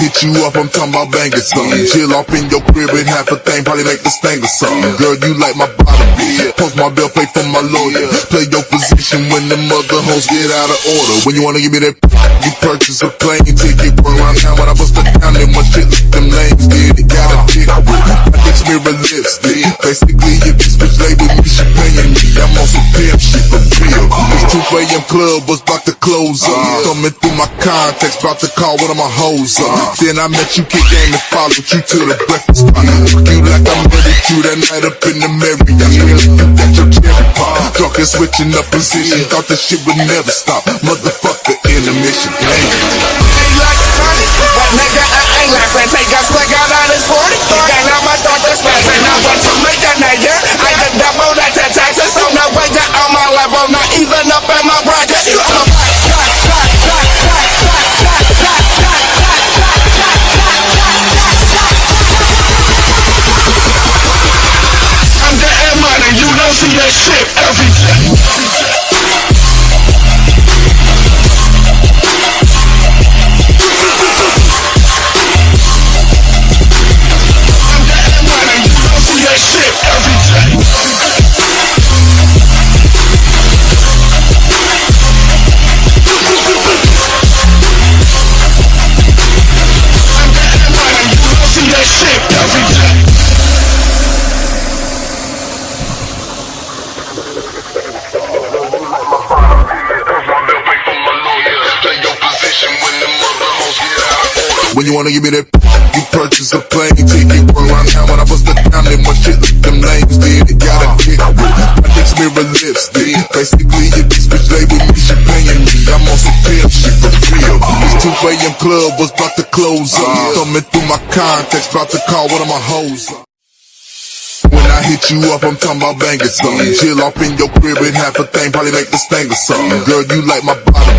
hit you up, I'm talking about banging something. Chill off in your crib and half a thing, probably make the sting or something. Girl, you like my bottom, post my bill, pay for my lawyer. Play your position when the mother hoes get out of order. When you wanna give me that, you purchase a plane ticket. Run around town when I bust it down, then my shit look them lanes did. It got a dick with it, I think mirror lips did. Basically, if this bitch lay with me, she paying me. I'm on some pimp shit for real. This 2 AM club was about to close up. Thumbing through my contacts, about to call one of my hoes up. Then I met you, kick game, and followed you to the breakfast spot. You like I'm ready to that night up in the Marriott. Got your cherry pop, drunk and switching up position. Thought this shit would never stop. Motherfucker, intermission, gang. Like funny, but nigga, I ain't laughing. Take a swig out of this 40. Then I'ma start to spaz. And I want to make a nigga. I just double that to taxes. So now way down on my level. Not even up in my bracket. You on my I'm getting money. You don't see that shit every day. When you wanna give me that, you purchase a plane ticket. Run around town when I bust it down, then my shit look them lanes did. It got a dick with it, I think mirror lips did. Basically, if this bitch lay with me, she paying me. I'm on some pimp shit for real. This 2 AM club was about to close up. Thumbing through my contacts, about to call one of my hoes up. When I hit you up, I'm talking about banging something. Chill off in your crib and half a thing, probably make the sting or something. Girl, you like my bottom,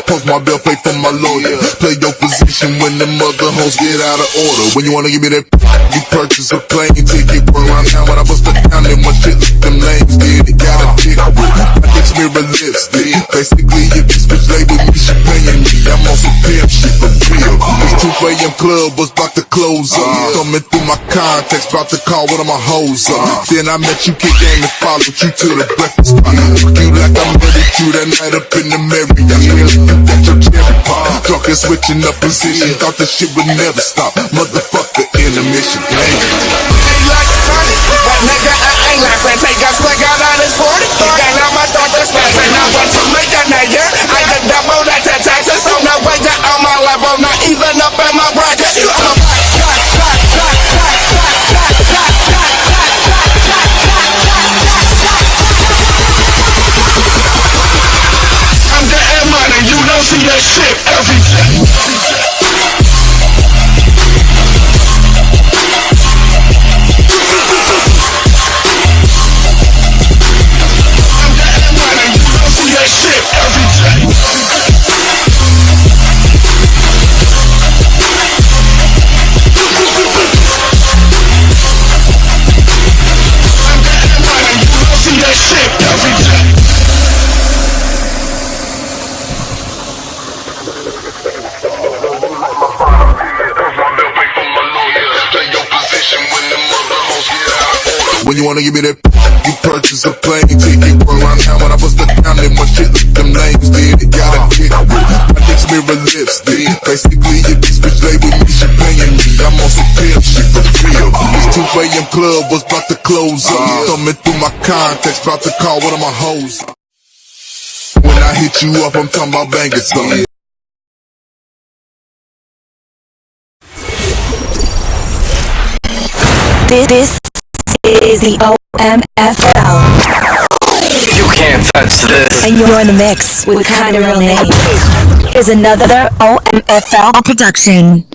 post my bill, pay for my lawyer. Play your position when the mother hoes get out of order. When you wanna give me that, you purchase a plane ticket. Run around town when I bust it down, then my shit look them lanes did. It got a dick with it, I think mirror lips did. Basically, if this bitch lay with me, she paying me. I'm on some pimp shit for real. This 2 AM club was about to close up. Thumbing through my contacts, about to call one of my hoes up. Then I met you, kick game, and followed you to the breakfast spot. You like I'm ready to that night up in the Marriott. Got your cherry pop, drunk and switching up position. Thought this shit would never stop. Motherfucker, intermission, gang. Like funny, but nigga, I ain't laughing. Take a swig out of this 40. Then I'ma start to spaz. And I want to make a nigga. I just double that to taxes. So now way down on my level. Not even up in my bracket. You on my you don't see that shit every day. I'm getting money, you don't see that shit every day. I'm getting money, you don't see that shit every day. When you wanna give me that, you purchase a plane ticket. Run around town when I bust it down, then my shit look them lanes did. It got a dick with it, I think mirror lips did. Basically, if this bitch lay with me, she paying me. I'm on some pimp shit for real. This 2 AM club was about to close up. Thumbing through my contacts, about to call one of my hoes. When I hit you up, I'm talking about banging something. This is the OMFL. You can't touch this. And you're in the mix with Kinda Real Name. Is another OMFL production.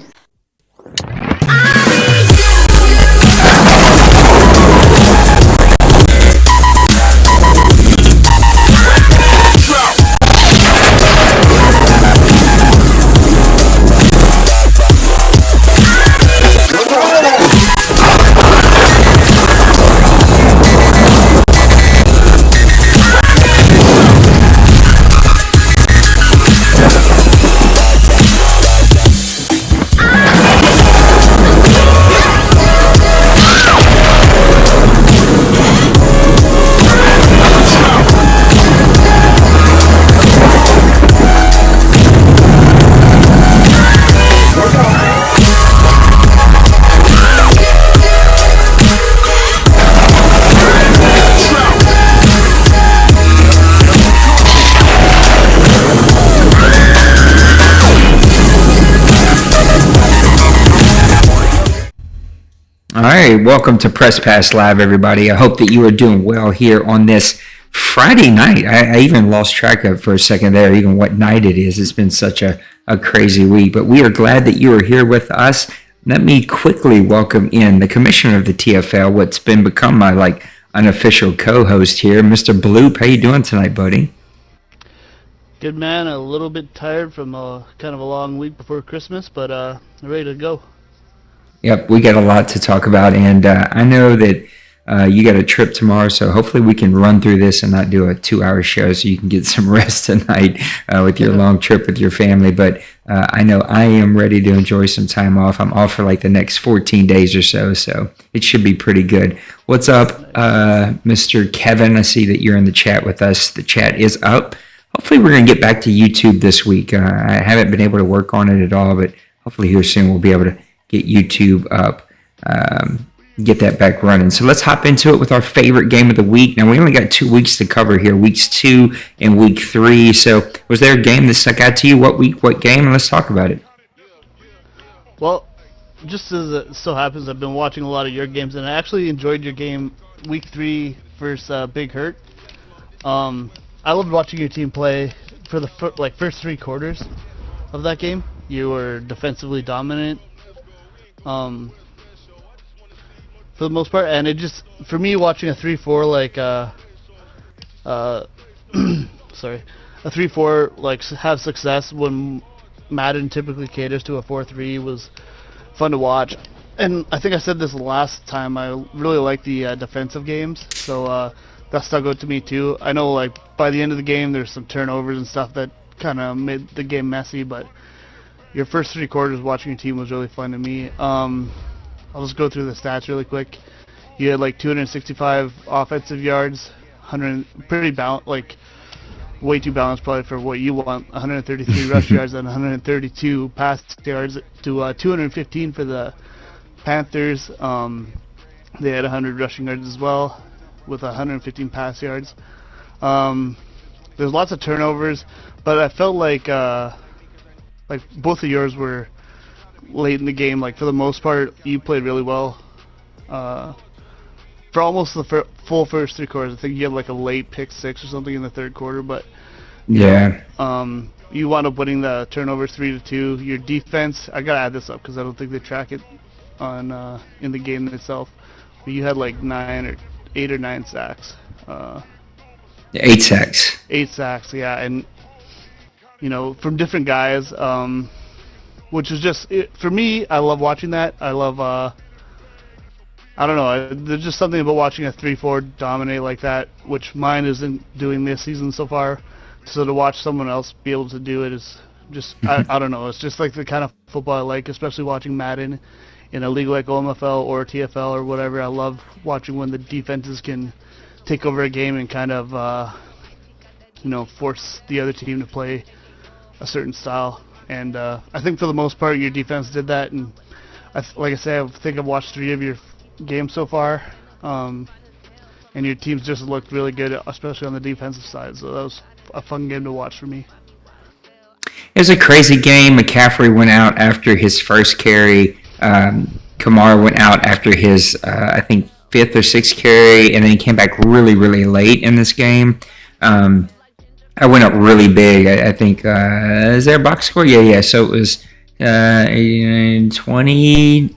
right, welcome to Press Pass Live, everybody. I hope that you are doing well here on this Friday night. I even lost track of for a second there, even what night it is. It's been such a crazy week, but we are glad that you are here with us. Let me quickly welcome in the commissioner of the TFL, what's become my unofficial co-host here, Mr. Bloop. How you doing tonight, buddy? Good, man. A little bit tired from kind of a long week before Christmas, but ready to go. Yep, we got a lot to talk about, and I know that you got a trip tomorrow, so hopefully we can run through this and not do a 2-hour show so you can get some rest tonight with your long trip with your family. But I know I am ready to enjoy some time off. I'm off for the next 14 days or so it should be pretty good. What's up, Mr. Kevin? I see that you're in the chat with us. The chat is up. Hopefully we're going to get back to YouTube this week. I haven't been able to work on it at all, but hopefully here soon we'll be able to get YouTube up, get that back running. So let's hop into it with our favorite game of the week. Now, we only got 2 weeks to cover here, weeks 2 and week 3. So was there a game that stuck out to you? What week, what game? And let's talk about it. Well, just as it so happens, I've been watching a lot of your games, and I actually enjoyed your game week 3 versus Big Hurt. I loved watching your team play for the first 3 quarters of that game. You were defensively dominant. For the most part, and it just, for me, watching a 3-4 sorry, a 3-4 have success when Madden typically caters to a 4-3 was fun to watch. And I think I said this last time, I really like the defensive games, so that stuck out to me too. I know by the end of the game there's some turnovers and stuff that kind of made the game messy, but your first 3 quarters watching your team was really fun to me. I'll just go through the stats really quick. You had 265 offensive yards, 100, pretty balanced, way too balanced probably for what you want. 133 rush yards and 132 pass yards to 215 for the Panthers. They had 100 rushing yards as well, with 115 pass yards. There's lots of turnovers, but I felt like both of yours were late in the game. For the most part, you played really well. For almost the full first 3 quarters, I think you had a late pick 6 or something in the 3rd quarter, but yeah. You wound up winning the turnovers 3-2. Your defense, I gotta add this up because I don't think they track it on in the game itself. But you had 8 or 9 sacks. 8 sacks. 8 sacks, yeah, and from different guys. Which is just, for me, I love watching that. I love, I don't know, there's just something about watching a 3-4 dominate like that, which mine isn't doing this season so far. So to watch someone else be able to do it is just, I don't know, it's just the kind of football I like, especially watching Madden in a league like OMFL or TFL or whatever. I love watching when the defenses can take over a game and kind of, force the other team to play a certain style. And I think for the most part, your defense did that. And like I say, I think I've watched 3 of your games so far. And your teams just looked really good, especially on the defensive side. So that was a fun game to watch for me. It was a crazy game. McCaffrey went out after his first carry. Kamara went out after his, I think, 5th or 6th carry. And then he came back really, really late in this game. I went up really big. I think, is there a box score? Yeah. So it was 20.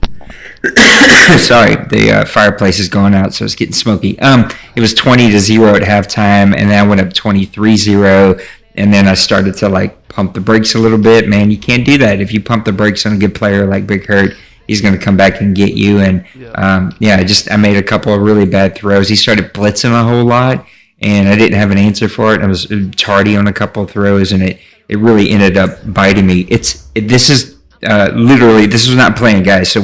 Sorry, the fireplace is going out, so it's getting smoky. It was 20-0 at halftime, and then I went up 23-0, and then I started to pump the brakes a little bit. Man, you can't do that. If you pump the brakes on a good player like Big Hurt, he's going to come back and get you. And I made a couple of really bad throws. He started blitzing a whole lot, and I didn't have an answer for it. I was tardy on a couple of throws, and it really ended up biting me. This is not playing, guys. So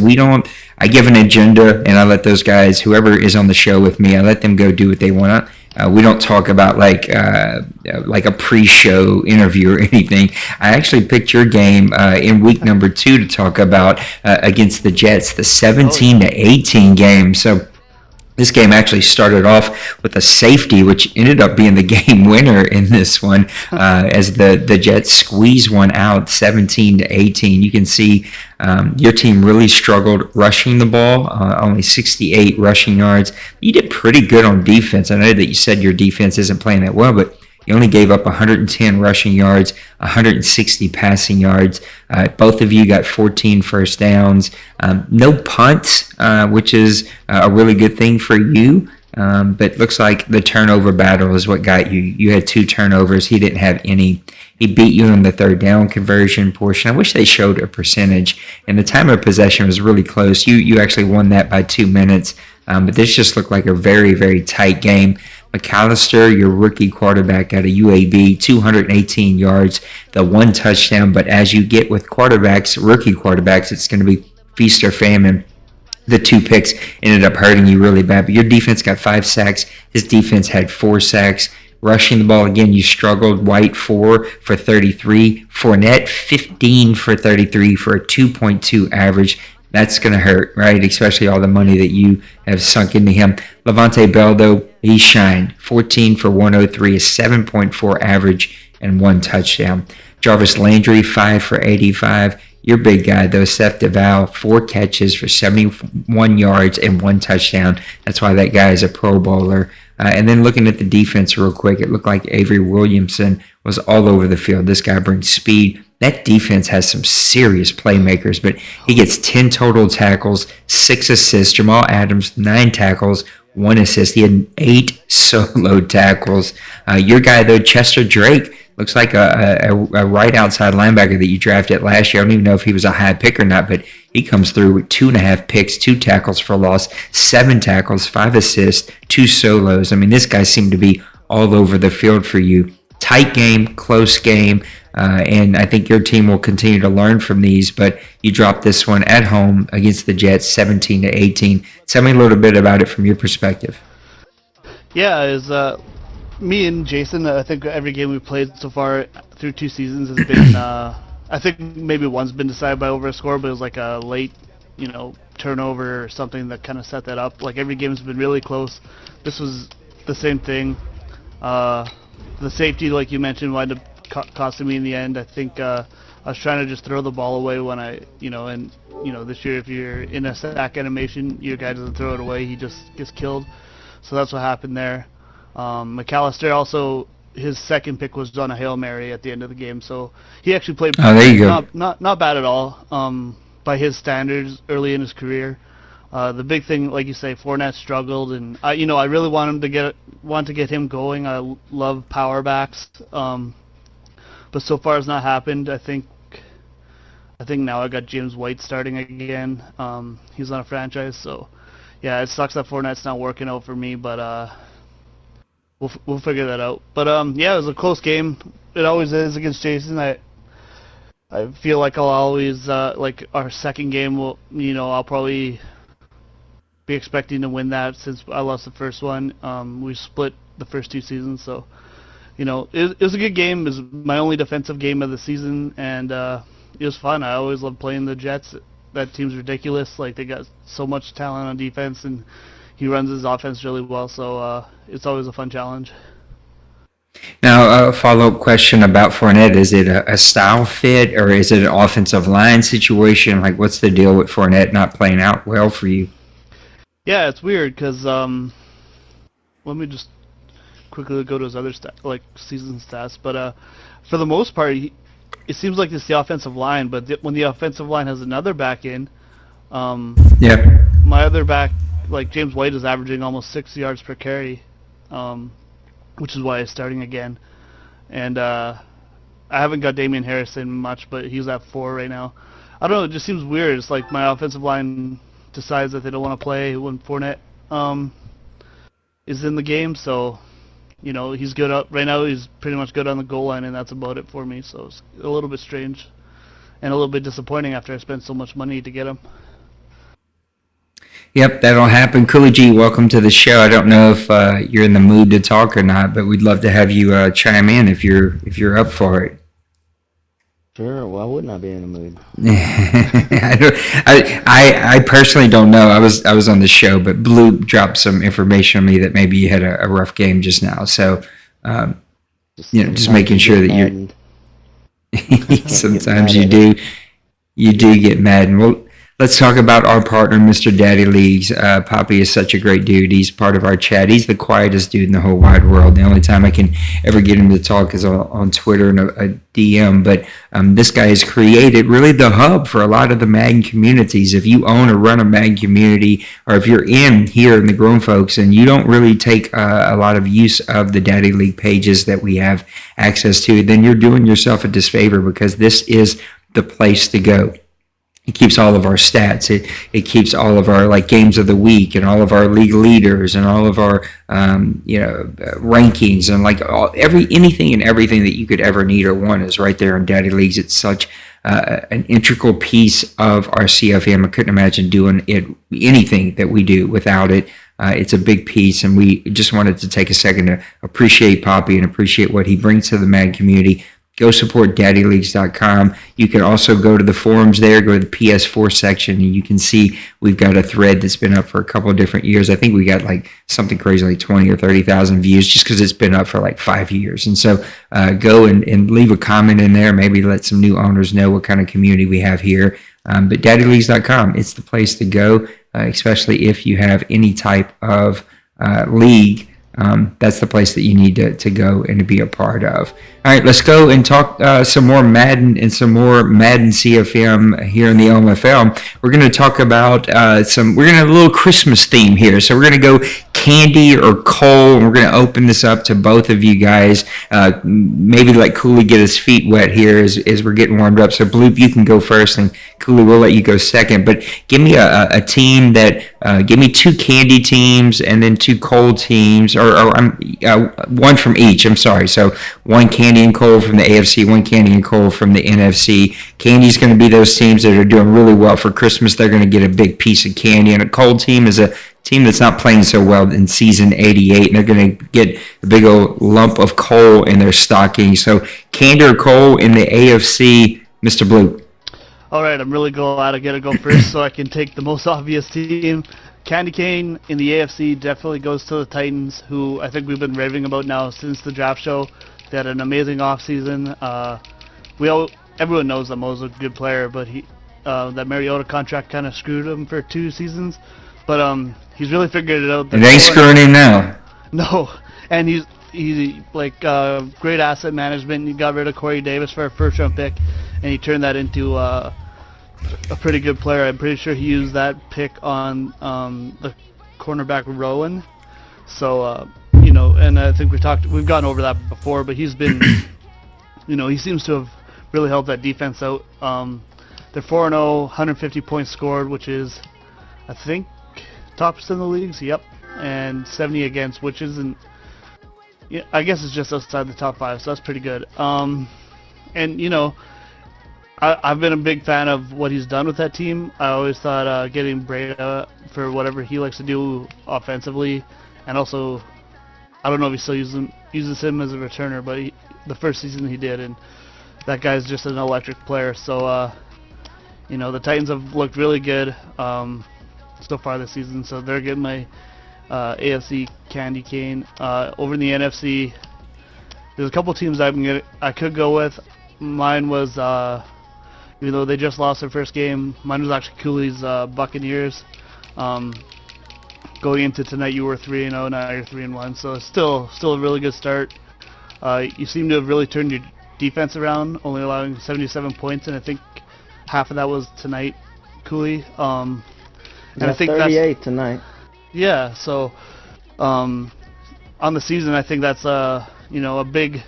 I give an agenda, and I let those guys, whoever is on the show with me, I let them go do what they want. We don't talk about a pre-show interview or anything. I actually picked your game in week number 2 to talk about against the Jets, the 17-18 game. So This game actually started off with a safety, which ended up being the game winner in this one, as the Jets squeeze one out 17-18. You can see your team really struggled rushing the ball, only 68 rushing yards. You did pretty good on defense. I know that you said your defense isn't playing that well, but you only gave up 110 rushing yards, 160 passing yards. Both of you got 14 first downs. No punts, which is a really good thing for you. But looks like the turnover battle is what got you. You had 2 turnovers. He didn't have any. He beat you in the third down conversion portion. I wish they showed a percentage. And the time of possession was really close. You actually won that by 2 minutes. But this just looked like a very, very tight game. McAllister, your rookie quarterback out of UAB, 218 yards, the 1 touchdown. But as you get with quarterbacks, rookie quarterbacks, it's going to be feast or famine. The 2 picks ended up hurting you really bad. But your defense got 5 sacks. His defense had 4 sacks. Rushing the ball, again, you struggled. White, 4 for 33. Fournette, 15 for 33 for a 2.2 average. That's going to hurt, right? Especially all the money that you have sunk into him. Levante Bell, though, he shined. 14 for 103, a 7.4 average, and 1 touchdown. Jarvis Landry, 5 for 85. Your big guy, though, Seth DeVal, 4 catches for 71 yards and 1 touchdown. That's why that guy is a Pro Bowler. And then looking at the defense real quick, it looked like Avery Williamson was all over the field. This guy brings speed. That defense has some serious playmakers, but he gets 10 total tackles, 6 assists. Jamal Adams, 9 tackles, 1 assist. He had 8 solo tackles. Your guy, though, Chester Drake, looks like a right outside linebacker that you drafted last year. I don't even know if he was a high pick or not, but he comes through with 2.5 picks, 2 tackles for loss, 7 tackles, 5 assists, 2 solos. I mean, this guy seemed to be all over the field for you. Tight game, close game, and I think your team will continue to learn from these, but you dropped this one at home against the Jets, 17-18. Tell me a little bit about it from your perspective. Yeah, me and Jason, I think every game we've played so far through 2 seasons has been, I think maybe one's been decided by over a score, but it was like a late, turnover or something that kind of set that up. Like every game's been really close. This was the same thing. The safety, like you mentioned, wound up costing me in the end. I think I was trying to just throw the ball away when this year if you're in a sack animation, your guy doesn't throw it away, he just gets killed. So that's what happened there. McAllister also, his second pick was on a Hail Mary at the end of the game, so he actually played there you go. Not bad at all by his standards early in his career. The big thing, like you say, Fournette struggled, and I really want to get him going. I love power backs, but so far it's not happened. I think now I got James White starting again. He's on a franchise, so yeah, it sucks that Fournette's not working out for me, but we'll figure that out. But yeah, it was a close game. It always is against Jason. I feel like I'll always like our second game will I'll probably be expecting to win that since I lost the first one. We split the first 2 seasons, so it was a good game. It was my only defensive game of the season, and it was fun. I always love playing the Jets. That team's ridiculous. Like, they got so much talent on defense, and he runs his offense really well, so it's always a fun challenge. Now, a follow-up question about Fournette. Is it a style fit, or is it an offensive line situation? Like, what's the deal with Fournette not playing out well for you? Yeah, it's weird, because let me just quickly go to his other season stats. But for the most part, it seems like it's the offensive line, but when the offensive line has another back in, my other back, like James White, is averaging almost 6 yards per carry, which is why he's starting again. And I haven't got Damian Harrison much, but he's at 4 right now. I don't know, it just seems weird. It's like my offensive line decides that they don't want to play when Fournette is in the game, so he's good up right now. He's pretty much good on the goal line, and that's about it for me. So it's a little bit strange and a little bit disappointing after I spent so much money to get him. Yep, that'll happen. Cooley G, welcome to the show. I don't know if you're in the mood to talk or not, but we'd love to have you chime in if you're up for it. Sure, why wouldn't I be in the mood? I personally don't know. I was on the show, but Blue dropped some information on me that maybe you had a rough game just now. So, just making sure that you're. Sometimes you do get mad. And let's talk about our partner, Mr. Daddy Leagues. Poppy is such a great dude. He's part of our chat. He's the quietest dude in the whole wide world. The only time I can ever get him to talk is on Twitter and a DM. But this guy has created really the hub for a lot of the Madden communities. If you own or run a Madden community, or if you're here in the Grown Folks and you don't really take a lot of use of the Daddy League pages that we have access to, then you're doing yourself a disfavor, because this is the place to go. It keeps all of our stats. It keeps all of our games of the week and all of our league leaders and all of our rankings and anything and everything that you could ever need or want is right there in Daddy Leagues. It's such an integral piece of our CFM. I couldn't imagine doing anything that we do without it. It's a big piece, and we just wanted to take a second to appreciate Poppy and appreciate what he brings to the Madden community. Go support daddyleagues.com. You can also go to the forums there, go to the PS4 section, and you can see we've got a thread that's been up for a couple of different years. I think we got something crazy like 20 or 30,000 views just because it's been up for 5 years. And so go and leave a comment in there, maybe let some new owners know what kind of community we have here. But daddyleagues.com, it's the place to go, especially if you have any type of league. That's the place that you need to go and to be a part of. All right, let's go and talk some more Madden and some more Madden CFM here in the OMFL. We're going to talk about we're going to have a little Christmas theme here. So we're going to go candy or coal, and we're going to open this up to both of you guys. Maybe let Cooley get his feet wet here as we're getting warmed up. So Bloop, you can go first, and Cooley, we'll let you go second. But give me a team that give me 2 candy teams and then 2 coal teams, or one from each. I'm sorry. So 1 candy and coal from the AFC, 1 candy and coal from the NFC. Candy's going to be those teams that are doing really well for Christmas. They're going to get a big piece of candy, and a coal team is a team that's not playing so well in season 88, and they're going to get a big old lump of coal in their stocking. So candy or coal in the AFC, Mr. Blue. All right, I'm really glad I get to go first so I can take the most obvious team. Candy Cane in the AFC definitely goes to the Titans, who I think we've been raving about now since the draft show. They had an amazing offseason. Everyone knows that Mo's a good player, but that Mariota contract kind of screwed him for 2 seasons. But he's really figured it out. It ain't screwing him now. No, and he's great asset management. He got rid of Corey Davis for a first-round pick, and he turned that into a pretty good player. I'm pretty sure he used that pick on the cornerback Rowan. So and I think we've gone over that before, but he's been, he seems to have really helped that defense out. They're 4-0, 150 points scored, which is, I think, tops in the leagues. Yep, and 70 against, which isn't. I guess it's just outside the top 5, so that's pretty good. And I've been a big fan of what he's done with that team. I always thought getting Breda for whatever he likes to do offensively, and also, I don't know if he still uses him as a returner, but the first season he did, and that guy's just an electric player. So, the Titans have looked really good so far this season, so they're getting my AFC candy cane. Over in the NFC, there's a couple teams I could go with. Mine was, even though they just lost their first game, mine was actually Cooley's Buccaneers. Going into tonight, you were 3-0, now you're 3-1, so it's still a really good start. You seem to have really turned your defense around, only allowing 77 points, and I think half of that was tonight, Cooley. And I think 38 tonight. Yeah, so on the season, I think that's a big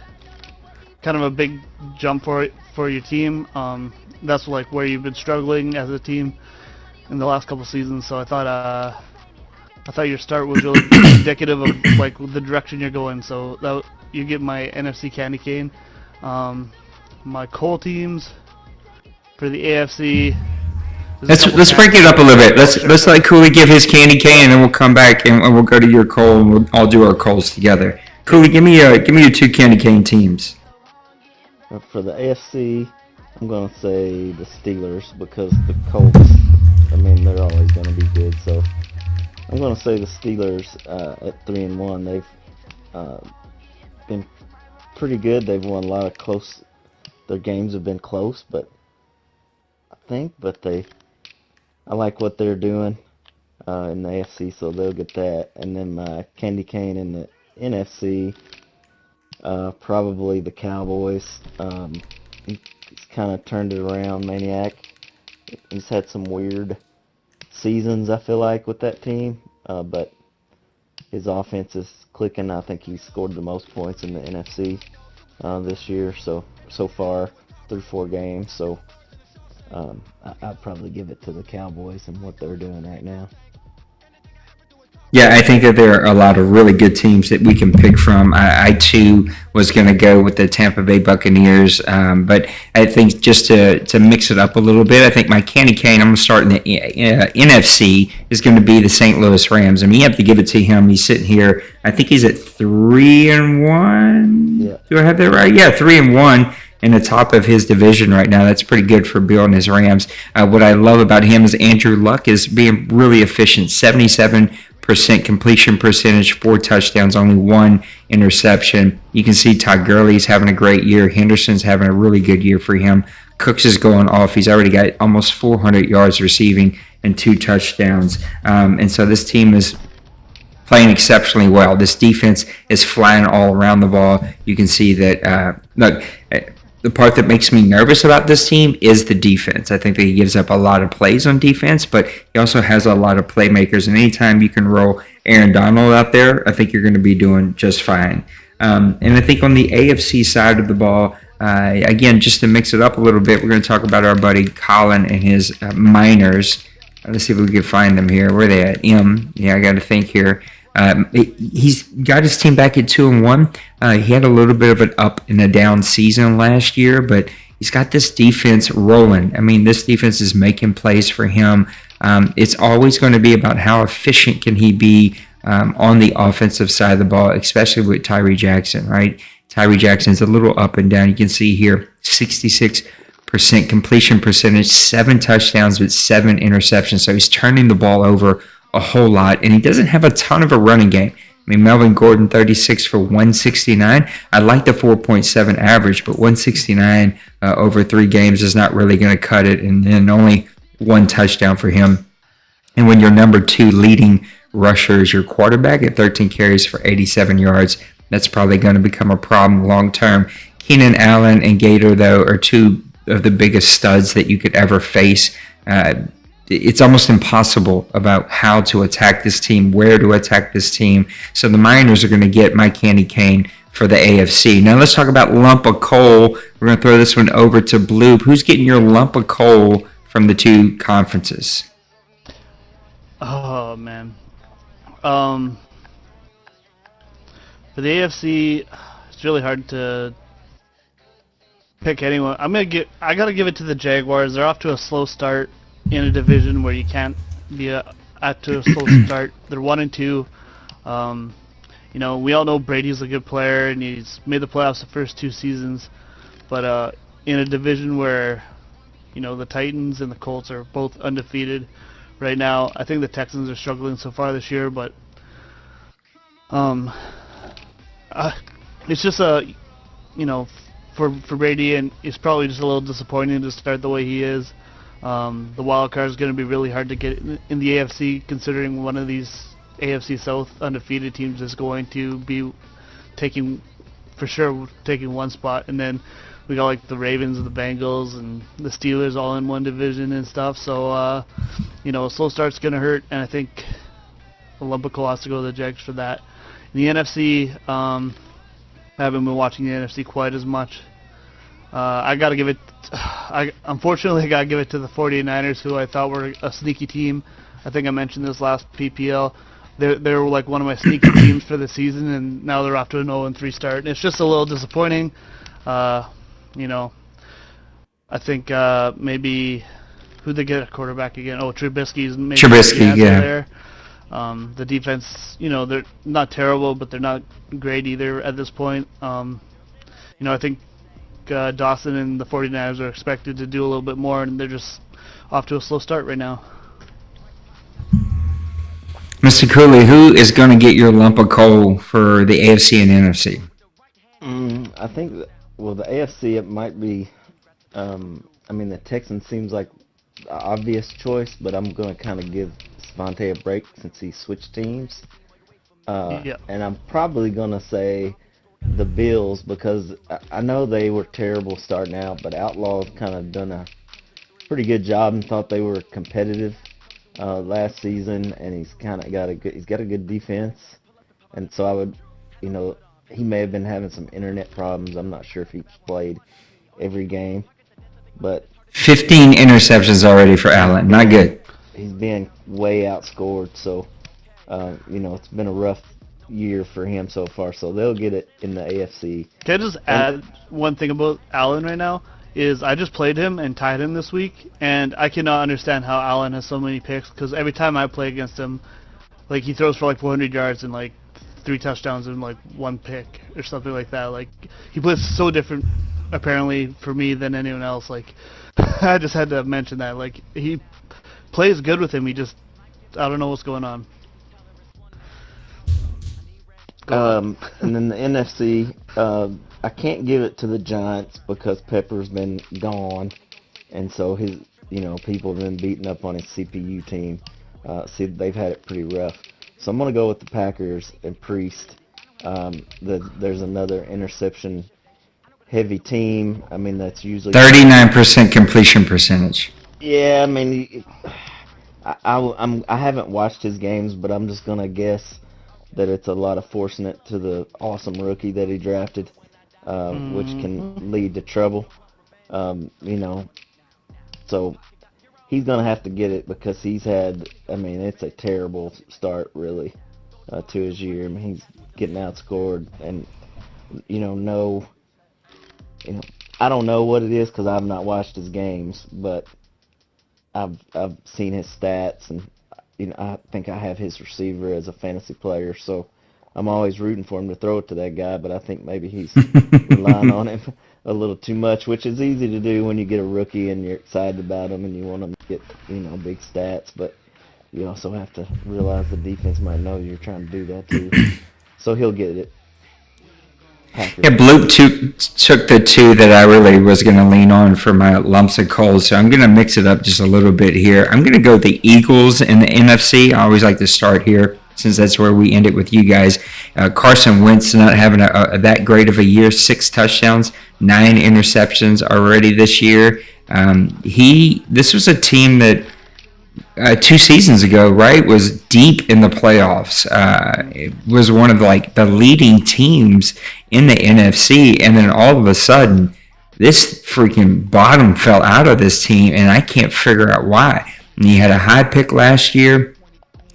jump for your team. That's where you've been struggling as a team in the last couple seasons. So I thought your start was really indicative of the direction you're going. So you get my NFC candy cane. My coal teams for the AFC. Let's break it up a little bit. Let's let Cooley give his candy cane, and then we'll come back and we'll go to your coal, and we'll all do our coals together. Cooley, give me your 2 candy cane teams. For the AFC, I'm gonna say the Steelers because the Colts. I mean, they're always gonna be good. So I'm gonna say the Steelers at 3-1. They've been pretty good. They've won a lot of close. Their games have been close, but I like what they're doing in the AFC, so they'll get that. And then my candy cane in the NFC, probably the Cowboys. He's kind of turned it around, Maniac. He's had some weird seasons, I feel like, with that team, but his offense is clicking. I think he scored the most points in the NFC this year, so far through 4 games. So I'd probably give it to the Cowboys and what they're doing right now. Yeah, I think that there are a lot of really good teams that we can pick from. I too was going to go with the Tampa Bay Buccaneers, but I think just to mix it up a little bit, I think my candy cane, I'm going to start in the NFC, is going to be the St. Louis Rams. I mean, you have to give it to him. He's sitting here. I think he's at 3-1. Yeah. Do I have that right? Yeah, 3-1. In the top of his division right now. That's pretty good for Bill and his Rams. What I love about him is Andrew Luck is being really efficient. 77% completion percentage, 4 touchdowns, only 1 interception. You can see Todd Gurley's having a great year. Henderson's having a really good year for him. Cooks is going off. He's already got almost 400 yards receiving and 2 touchdowns. And so this team is playing exceptionally well. This defense is flying all around the ball. You can see that, the part that makes me nervous about this team is the defense. I think that he gives up a lot of plays on defense, but he also has a lot of playmakers. And anytime you can roll Aaron Donald out there, I think you're going to be doing just fine. And I think on the AFC side of the ball, again, just to mix it up a little bit, we're going to talk about our buddy Colin and his Miners. Let's see if we can find them here. Where are they at? Yeah, I got to think here. He's got his team back at 2-1. He had a little bit of an up and a down season last year, but he's got this defense rolling. I mean, this defense is making plays for him. It's always going to be about how efficient can he be on the offensive side of the ball, especially with Tyree Jackson, right? Tyree Jackson's a little up and down. You can see here, 66% completion percentage, 7 touchdowns with 7 interceptions. So he's turning the ball over a whole lot, and he doesn't have a ton of a running game. I mean, Melvin Gordon, 36 for 169. I like the 4.7 average, but 169 over 3 games is not really going to cut it, and then only 1 touchdown for him. And when your number 2 leading rusher is your quarterback at 13 carries for 87 yards, that's probably going to become a problem long term. Keenan Allen and Gator, though, are 2 of the biggest studs that you could ever face. It's almost impossible about how to attack this team, where to attack this team. So the Miners are going to get my candy cane for the AFC. Now let's talk about lump of coal. We're going to throw this one over to Bloop. Who's getting your lump of coal from the 2 conferences? Oh, man. For the AFC, it's really hard to pick anyone. I gotta give it to the Jaguars. They're off to a slow start in a division where you can't be at to a slow start. They're 1-2. You know, we all know Brady's a good player and he's made the playoffs the first 2 seasons. But in a division where, you know, the Titans and the Colts are both undefeated right now, I think the Texans are struggling so far this year. But it's just you know, for Brady, and it's probably just a little disappointing to start the way he is. The wild card is going to be really hard to get in the AFC, considering one of these AFC South undefeated teams is going to be taking 1 spot, and then we got like the Ravens and the Bengals and the Steelers all in one division and stuff. So you know, a slow start's going to hurt, and I think a lump of coal has to go to the Jags for that. In the NFC, I haven't been watching the NFC quite as much. I got to give it. Unfortunately, I got to give it to the 49ers, who I thought were a sneaky team. I think I mentioned this last PPL. They were like one of my sneaky teams for the season, and now they're off to an 0-3 start. And it's just a little disappointing. You know, I think maybe who'd they get at quarterback again? Oh, Trubisky's maybe Trubisky, yeah. There. The defense, you know, they're not terrible, but they're not great either at this point. You know, I think Dawson and the 49ers are expected to do a little bit more, and they're just off to a slow start right now. Mr. Cooley, who is going to get your lump of coal for the AFC and NFC? I think, the AFC, it might be, the Texans seems like the obvious choice, but I'm going to kind of give Svontae a break since he switched teams. And I'm probably going to say the Bills because I know they were terrible starting out, but Outlaw's kind of done a pretty good job and thought they were competitive last season, and he's got a good defense, and so I would, he may have been having some internet problems. I'm not sure if he played every game, but 15 interceptions already for Allen. Not good. He's being way outscored, so it's been a rough year for him so far. So they'll get it in the AFC. Can I just add one thing about Allen right now? Is I just played him and tied him this week, and I cannot understand how Allen has so many picks, because every time I play against him, like, he throws for like 400 yards and like 3 touchdowns and like 1 pick or something like that. Like, he plays so different apparently for me than anyone else. Like, I just had to mention that. Like, he plays good with him, I don't know what's going on. And then the NFC, I can't give it to the Giants because Pepper's been gone, and so his, people have been beating up on his CPU team. They've had it pretty rough. So I'm gonna go with the Packers and Priest. There's another interception-heavy team. That's usually 39% completion percentage. Yeah, I haven't watched his games, but I'm just gonna guess that it's a lot of forcing it to the awesome rookie that he drafted, which can lead to trouble. So he's going to have to get it because he's had, it's a terrible start, really, to his year. He's getting outscored, and, I don't know what it is because I've not watched his games, but I've seen his stats, and I think I have his receiver as a fantasy player, so I'm always rooting for him to throw it to that guy, but I think maybe he's relying on him a little too much, which is easy to do when you get a rookie and you're excited about him and you want him to get, big stats, but you also have to realize the defense might know you're trying to do that too. So he'll get it. Packers. Yeah, Bloop took the 2 that I really was going to lean on for my lumps of coal, so I'm going to mix it up just a little bit here. I'm going to go the Eagles in the NFC. I always like to start here since that's where we end it with you guys. Carson Wentz not having that great of a year, 6 touchdowns, 9 interceptions already this year. This was a team that 2 seasons ago, right, was deep in the playoffs. It was one of the leading teams in the NFC, and then all of a sudden, this freaking bottom fell out of this team, and I can't figure out why. And he had a high pick last year.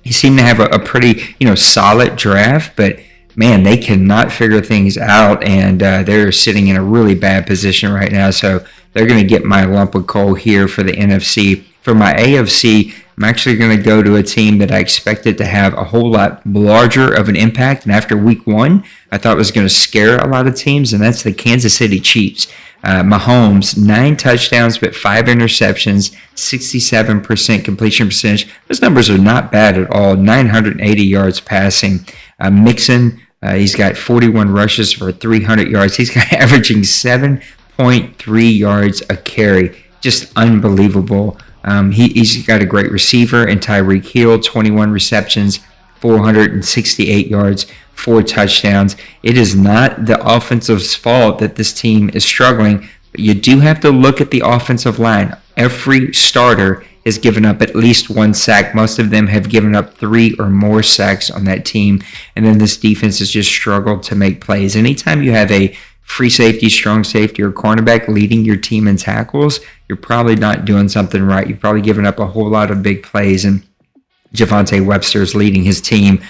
He seemed to have a pretty, solid draft, but man, they cannot figure things out, and they're sitting in a really bad position right now. So they're going to get my lump of coal here for the NFC. For my AFC, I'm actually going to go to a team that I expected to have a whole lot larger of an impact, and after week 1, I thought was going to scare a lot of teams, and that's the Kansas City Chiefs. Mahomes, 9 touchdowns, but 5 interceptions, 67% completion percentage. Those numbers are not bad at all. 980 yards passing. Mixon, he's got 41 rushes for 300 yards. He's got averaging 7.3 yards a carry. Just unbelievable. He's got a great receiver in Tyreek Hill, 21 receptions, 468 yards, 4 touchdowns. It is not the offensive's fault that this team is struggling, but you do have to look at the offensive line. Every starter has given up at least 1 sack. Most of them have given up 3 or more sacks on that team, and then this defense has just struggled to make plays. Anytime you have a free safety, strong safety, or cornerback leading your team in tackles, you're probably not doing something right. You've probably given up a whole lot of big plays, and Javonte Webster is leading his team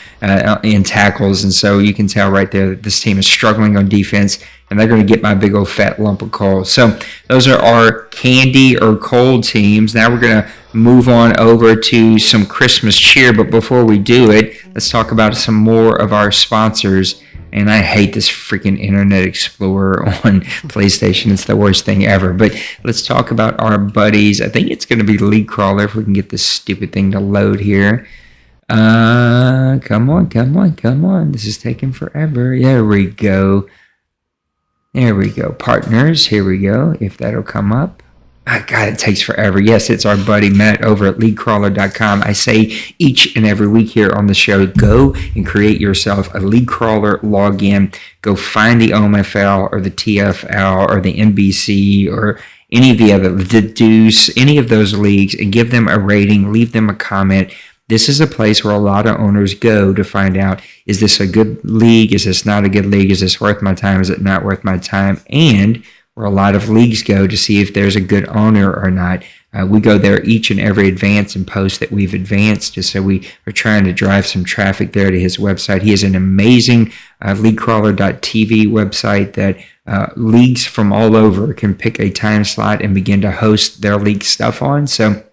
in tackles, and so you can tell right there that this team is struggling on defense, and they're going to get my big old fat lump of coal. So those are our candy or cold teams. Now we're going to move on over to some Christmas cheer, but before we do it, let's talk about some more of our sponsors. And I hate this freaking Internet Explorer on PlayStation. It's the worst thing ever. But let's talk about our buddies. I think it's going to be League Crawler if we can get this stupid thing to load here. Come on. This is taking forever. There we go. Partners, here we go. If that'll come up. God, it takes forever. Yes, it's our buddy Matt over at leaguecrawler.com. I say each and every week here on the show, go and create yourself a League Crawler login. Go find the OMFL or the TFL or the NBC or any of the other, the Deuce, any of those leagues, and give them a rating, leave them a comment. This is a place where a lot of owners go to find out, is this a good league? Is this not a good league? Is this worth my time? Is it not worth my time? And where a lot of leagues go to see if there's a good owner or not. We go there each and every advance and post that we've advanced, just so we are trying to drive some traffic there to his website. He has an amazing leaguecrawler.tv website that leagues from all over can pick a time slot and begin to host their league stuff on. So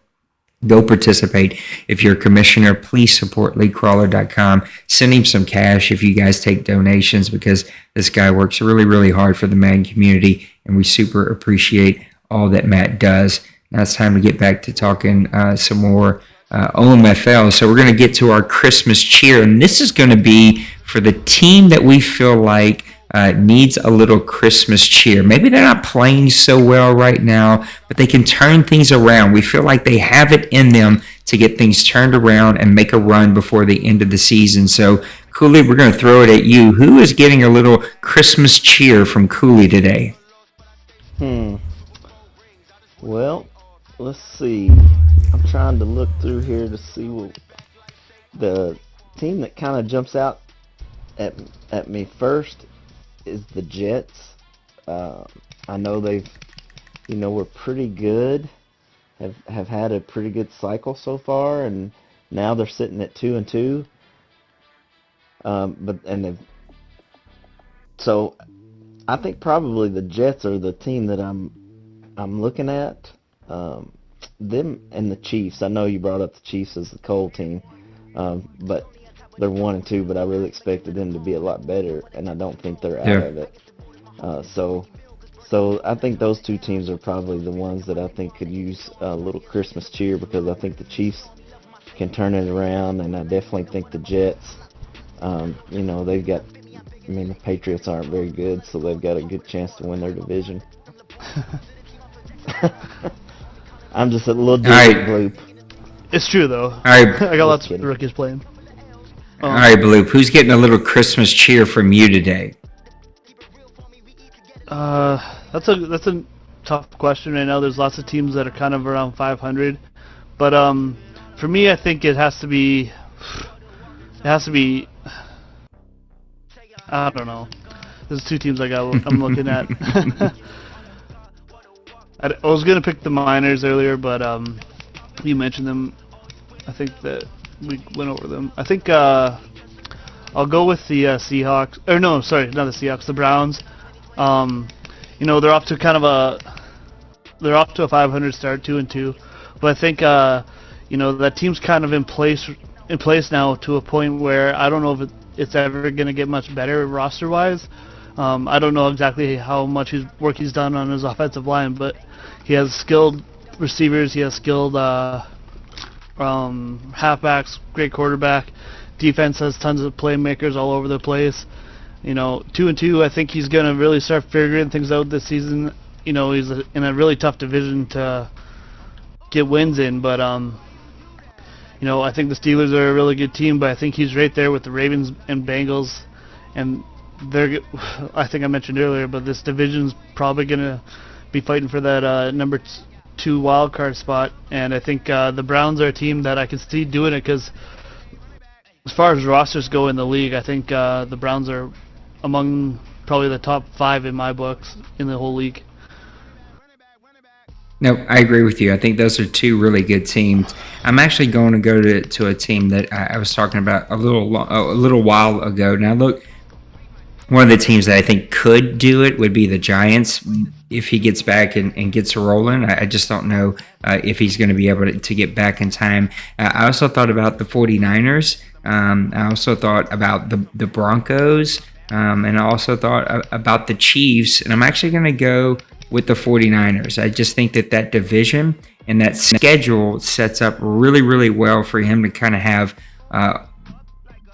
go participate. If you're a commissioner, please support leaguecrawler.com. Send him some cash if you guys take donations, because this guy works really, really hard for the Madden community, and we super appreciate all that Matt does. Now it's time to get back to talking some more OMFL. So we're going to get to our Christmas cheer, and this is going to be for the team that we feel like needs a little Christmas cheer. Maybe they're not playing so well right now, but they can turn things around. We feel like they have it in them to get things turned around and make a run before the end of the season. So, Cooley, we're going to throw it at you. Who is getting a little Christmas cheer from Cooley today? Well, let's see. I'm trying to look through here to see what the team that kind of jumps out at me first is the Jets. I know we're pretty good, have had a pretty good cycle so far, and now they're sitting at 2-2. So I think probably the Jets are the team that I'm looking at. Them and the Chiefs. I know you brought up the Chiefs as the cold team, but they're 1-2. But I really expected them to be a lot better, and I don't think they're out of it. So I think those two teams are probably the ones that I think could use a little Christmas cheer, because I think the Chiefs can turn it around, and I definitely think the Jets, they've got, the Patriots aren't very good, so they've got a good chance to win their division. I'm just a little different, Bloop. It's true, though. All right. I got lots of rookies playing. All right, Bloop, who's getting a little Christmas cheer from you today? That's a tough question right now. There's lots of teams that are kind of around 500, but for me, I think it has to be. I don't know. There's two teams I'm looking at. I was gonna pick the Miners earlier, but you mentioned them. I think that we went over them. I think I'll go with the Seahawks. Or no, sorry, not the Seahawks. The Browns. They're off to a 500 start, 2-2. But I think that team's kind of in place now to a point where I don't know if it's ever going to get much better roster-wise. I don't know exactly how much work he's done on his offensive line, but he has skilled receivers, he has skilled halfbacks, great quarterback. Defense has tons of playmakers all over the place. 2-2, I think he's going to really start figuring things out this season. He's in a really tough division to get wins in, but I think the Steelers are a really good team, but I think he's right there with the Ravens and Bengals, and I think I mentioned earlier, but this division's probably going to be fighting for that number 2 wild card spot, and I think the Browns are a team that I can see doing it, because as far as rosters go in the league, I think the Browns are among probably the top 5 in my books in the whole league. No, I agree with you. I think those are two really good teams. I'm actually going to go to a team that I was talking about a little while ago. Now, look, one of the teams that I think could do it would be the Giants if he gets back and gets rolling. I just don't know if he's going to be able to get back in time. I also thought about the 49ers. I also thought about the Broncos. And I also thought about the Chiefs, and I'm actually going to go with the 49ers. I just think that division and that schedule sets up really, really well for him to kind of have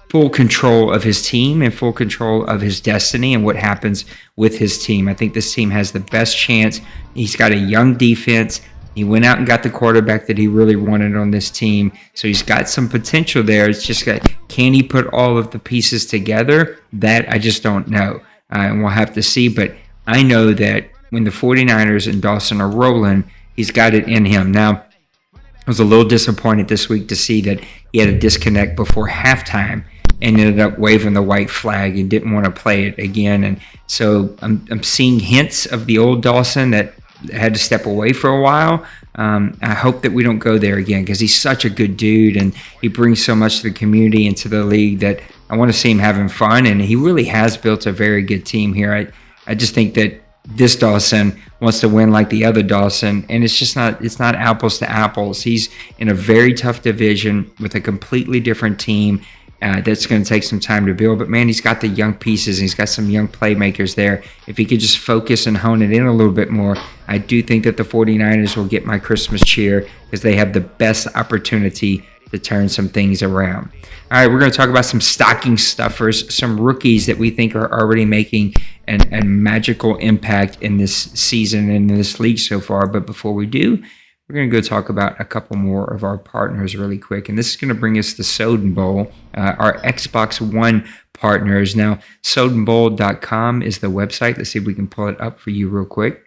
full control of his team and full control of his destiny and what happens with his team. I think this team has the best chance. He's got a young defense. He went out and got the quarterback that he really wanted on this team. So he's got some potential there. It's just can he put all of the pieces together? That I just don't know. And we'll have to see. But I know that when the 49ers and Dawson are rolling, he's got it in him. Now, I was a little disappointed this week to see that he had a disconnect before halftime and ended up waving the white flag and didn't want to play it again. And so I'm seeing hints of the old Dawson that had to step away for a while. I hope that we don't go there again because he's such a good dude and he brings so much to the community and to the league that I want to see him having fun. And he really has built a very good team here. I just think that this Dawson wants to win like the other Dawson, and it's not apples to apples. He's in a very tough division with a completely different team. That's going to take some time to build. But, man, he's got the young pieces. And he's got some young playmakers there. If he could just focus and hone it in a little bit more, I do think that the 49ers will get my Christmas cheer because they have the best opportunity to turn some things around. All right, we're going to talk about some stocking stuffers, some rookies that we think are already making a magical impact in this season and in this league so far. But before we do, we're going to go talk about a couple more of our partners really quick. And this is going to bring us to Soden Bowl, our Xbox One partners. Now, SodenBowl.com is the website. Let's see if we can pull it up for you real quick.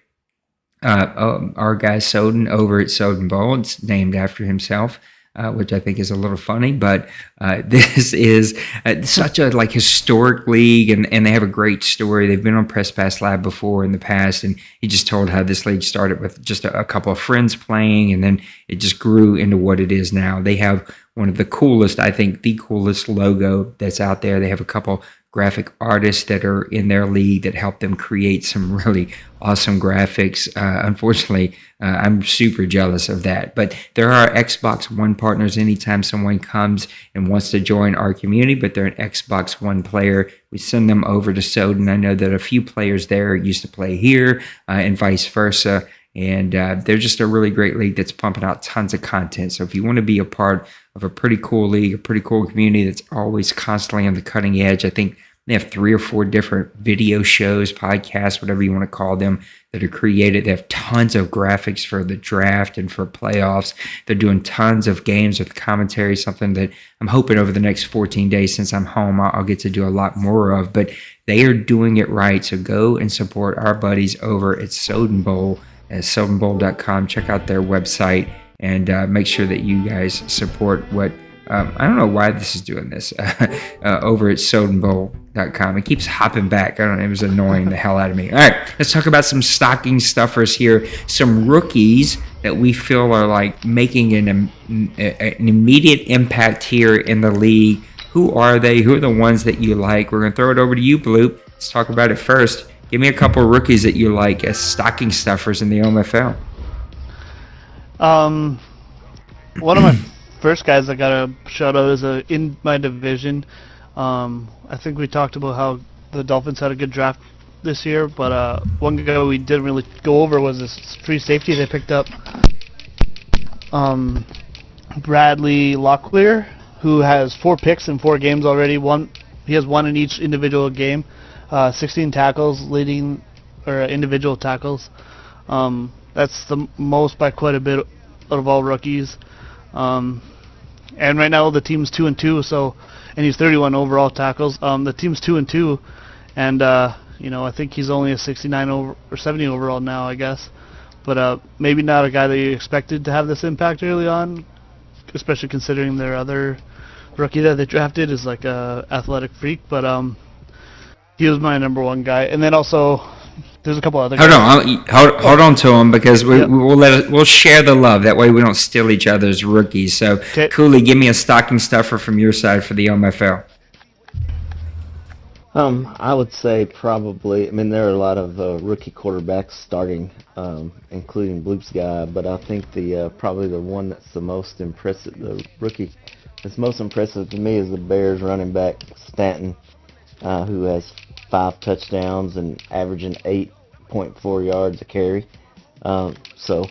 Our guy Soden over at Soden Bowl, it's named after himself. Which I think is a little funny, but this is such a historic league, and they have a great story. They've been on Press Pass Live before in the past, and he just told how this league started with just a couple of friends playing, and then it just grew into what it is now. They have one of the coolest, I think, the coolest logo that's out there. They have a couple graphic artists that are in their league that help them create some really awesome graphics. Unfortunately, I'm super jealous of that. But there are Xbox One partners anytime someone comes and wants to join our community, but they're an Xbox One player. We send them over to Soden. I know that a few players there used to play here and vice versa. And they're just a really great league that's pumping out tons of content. So if you want to be a part of a pretty cool league, a pretty cool community that's always constantly on the cutting edge, I think they have 3 or 4 different video shows, podcasts, whatever you want to call them, that are created. They have tons of graphics for the draft and for playoffs. They're doing tons of games with commentary, something that I'm hoping over the next 14 days since I'm home, I'll get to do a lot more of. But they are doing it right. So go and support our buddies over at Soden Bowl at SodenBowl.com. Check out their website and make sure that you guys support what I don't know why this is doing this over at SodenBowl.com. It keeps hopping back. I don't know. It was annoying the hell out of me. All right, let's talk about some stocking stuffers here. Some rookies that we feel are making an immediate impact here in the league. Who are they? Who are the ones that you like? We're going to throw it over to you, Bloop. Let's talk about it first. Give me a couple of rookies that you like as stocking stuffers in the OMFL. One of my first guys I got to shout out is in my division. I think we talked about how the Dolphins had a good draft this year, but one guy we didn't really go over was this free safety they picked up, Bradley Locklear, who has 4 picks in 4 games already. He has 1 in each individual game. 16 tackles, leading or individual tackles. That's the most by quite a bit out of all rookies. And right now the team's 2-2. So, and he's 31 overall tackles. The team's 2-2, and I think he's only a 69 or 70 overall now, I guess. But maybe not a guy that you expected to have this impact early on, especially considering their other rookie that they drafted is like a athletic freak. But he was my number 1 guy, and then also there's a couple other guys. Hold on to him because we'll share the love. That way we don't steal each other's rookies. So, Cooley, give me a stocking stuffer from your side for the OMFL. I would say probably. I mean, there are a lot of rookie quarterbacks starting, including Bloop's guy. But I think probably the one that's the most impressive, the rookie that's most impressive to me, is the Bears running back Stanton, who has 5 touchdowns and averaging 8.4 yards a carry. So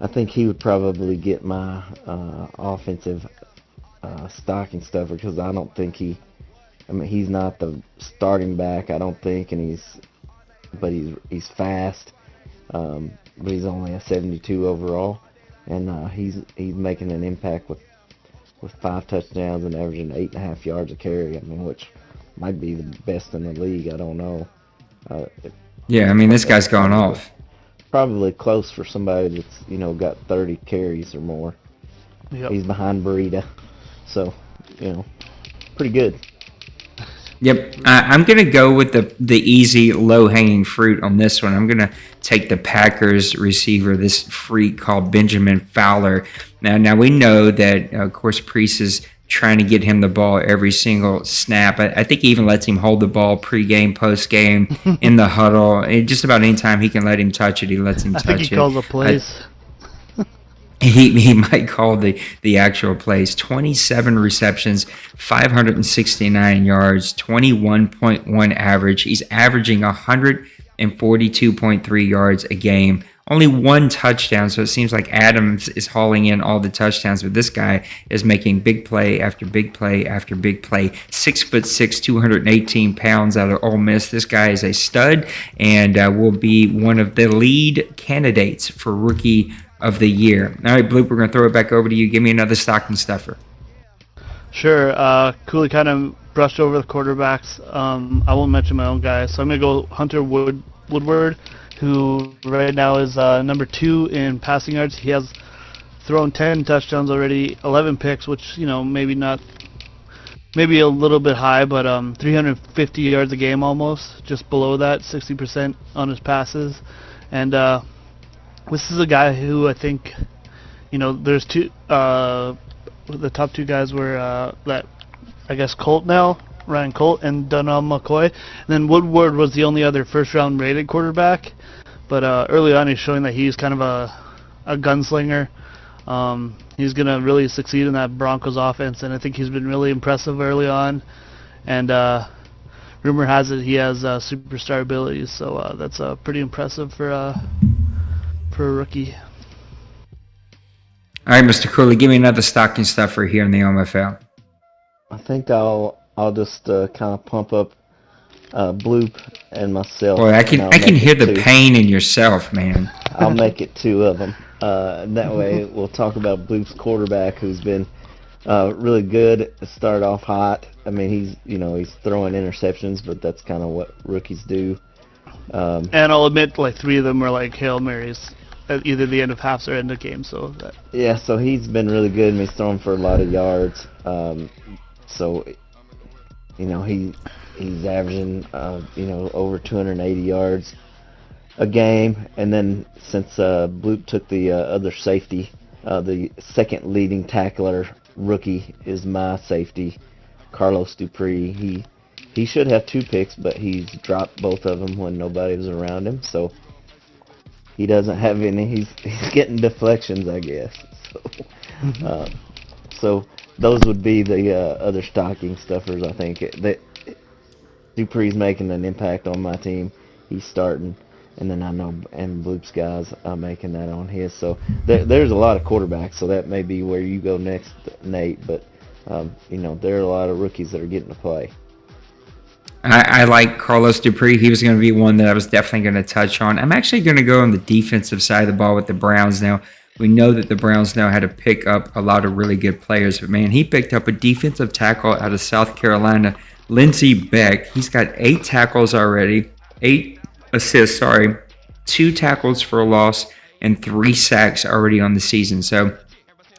I think he would probably get my offensive stocking stuffer, because I don't think he's not the starting back, I don't think, and he's fast, but he's only a 72 overall, and he's making an impact with 5 touchdowns and averaging 8.5 yards a carry. I mean, which might be the best in the league. I don't know. Yeah, I mean, this guy's going off. Probably close for somebody that's got 30 carries or more. Yep. He's behind Burita, so pretty good. Yep, I'm going to go with the easy, low-hanging fruit on this one. I'm going to take the Packers receiver, this freak called Benjamin Fowler. Now we know that, of course, Priest is trying to get him the ball every single snap. I think he even lets him hold the ball pregame, postgame, in the huddle. And just about any time he can let him touch it, he lets him touch it. I think he calls the plays. He might call the actual plays. 27 receptions, 569 yards, 21.1 average. He's averaging 142.3 yards a game. Only 1 touchdown, so it seems like Adams is hauling in all the touchdowns, but this guy is making big play after big play after big play. 6'6", 218 pounds out of Ole Miss. This guy is a stud and will be one of the lead candidates for Rookie of the Year. All right, Bloop, we're going to throw it back over to you. Give me another stocking stuffer. Sure. Cooley kind of brushed over the quarterbacks. I won't mention my own guy, so I'm going to go Hunter Woodward, who right now is number 2 in passing yards. He has thrown 10 touchdowns already, 11 picks, which, maybe a little bit high, but 350 yards a game almost, just below that, 60% on his passes. And this is a guy who I think, there's two, the top 2 guys were that, I guess, Ryan Colt and Donald McCoy. And then Woodward was the only other first-round rated quarterback. But early on, he's showing that he's kind of a gunslinger. He's going to really succeed in that Broncos offense, and I think he's been really impressive early on. And rumor has it he has superstar abilities, so that's pretty impressive for a rookie. All right, Mr. Cooley, give me another stocking stuffer here in the OMFL. I think I'll just kind of pump up Bloop and myself. Boy, I can hear the pain in yourself, man. I'll make it 2 of them. That way, we'll talk about Bloop's quarterback, who's been really good. Started off hot. I mean, he's throwing interceptions, but that's kind of what rookies do. And I'll admit, like 3 of them were like Hail Marys at either the end of halves or end of games. So he's been really good, and he's throwing for a lot of yards. So he's averaging over 280 yards a game. And then since Bloop took the other safety, the second leading tackler rookie is my safety, Carlos Dupree. He should have 2 picks, but he's dropped both of them when nobody was around him. So he doesn't have any. He's getting deflections, I guess. So those would be the other stocking stuffers, I think. Dupree's making an impact on my team. He's starting, and then I know, and Bloop's guys are making that on his. So there's a lot of quarterbacks, so that may be where you go next, Nate. But, there are a lot of rookies that are getting to play. I like Carlos Dupree. He was going to be one that I was definitely going to touch on. I'm actually going to go on the defensive side of the ball with the Browns now. We know that the Browns know how to pick up a lot of really good players. But, man, he picked up a defensive tackle out of South Carolina, Lindsey Beck. He's got 8 tackles already, 8 assists, 2 tackles for a loss, and 3 sacks already on the season. So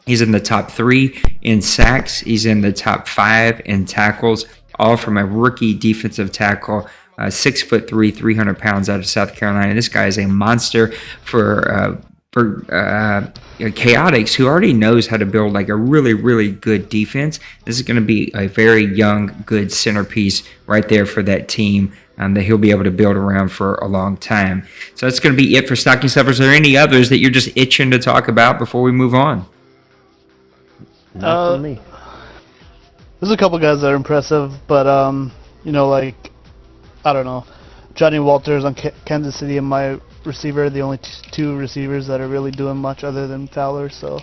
he's in the top 3 in sacks. He's in the top 5 in tackles, all from a rookie defensive tackle, 6'3", 300 pounds out of South Carolina. This guy is a monster for Chaotix, who already knows how to build like a really, really good defense. This is going to be a very young, good centerpiece right there for that team that he'll be able to build around for a long time. So that's going to be it for stocking stuffers. Are there any others that you're just itching to talk about before we move on? Not for me. There's a couple guys that are impressive, but I don't know, Johnny Walters on Kansas City and my receiver, the only two receivers that are really doing much other than Fowler. So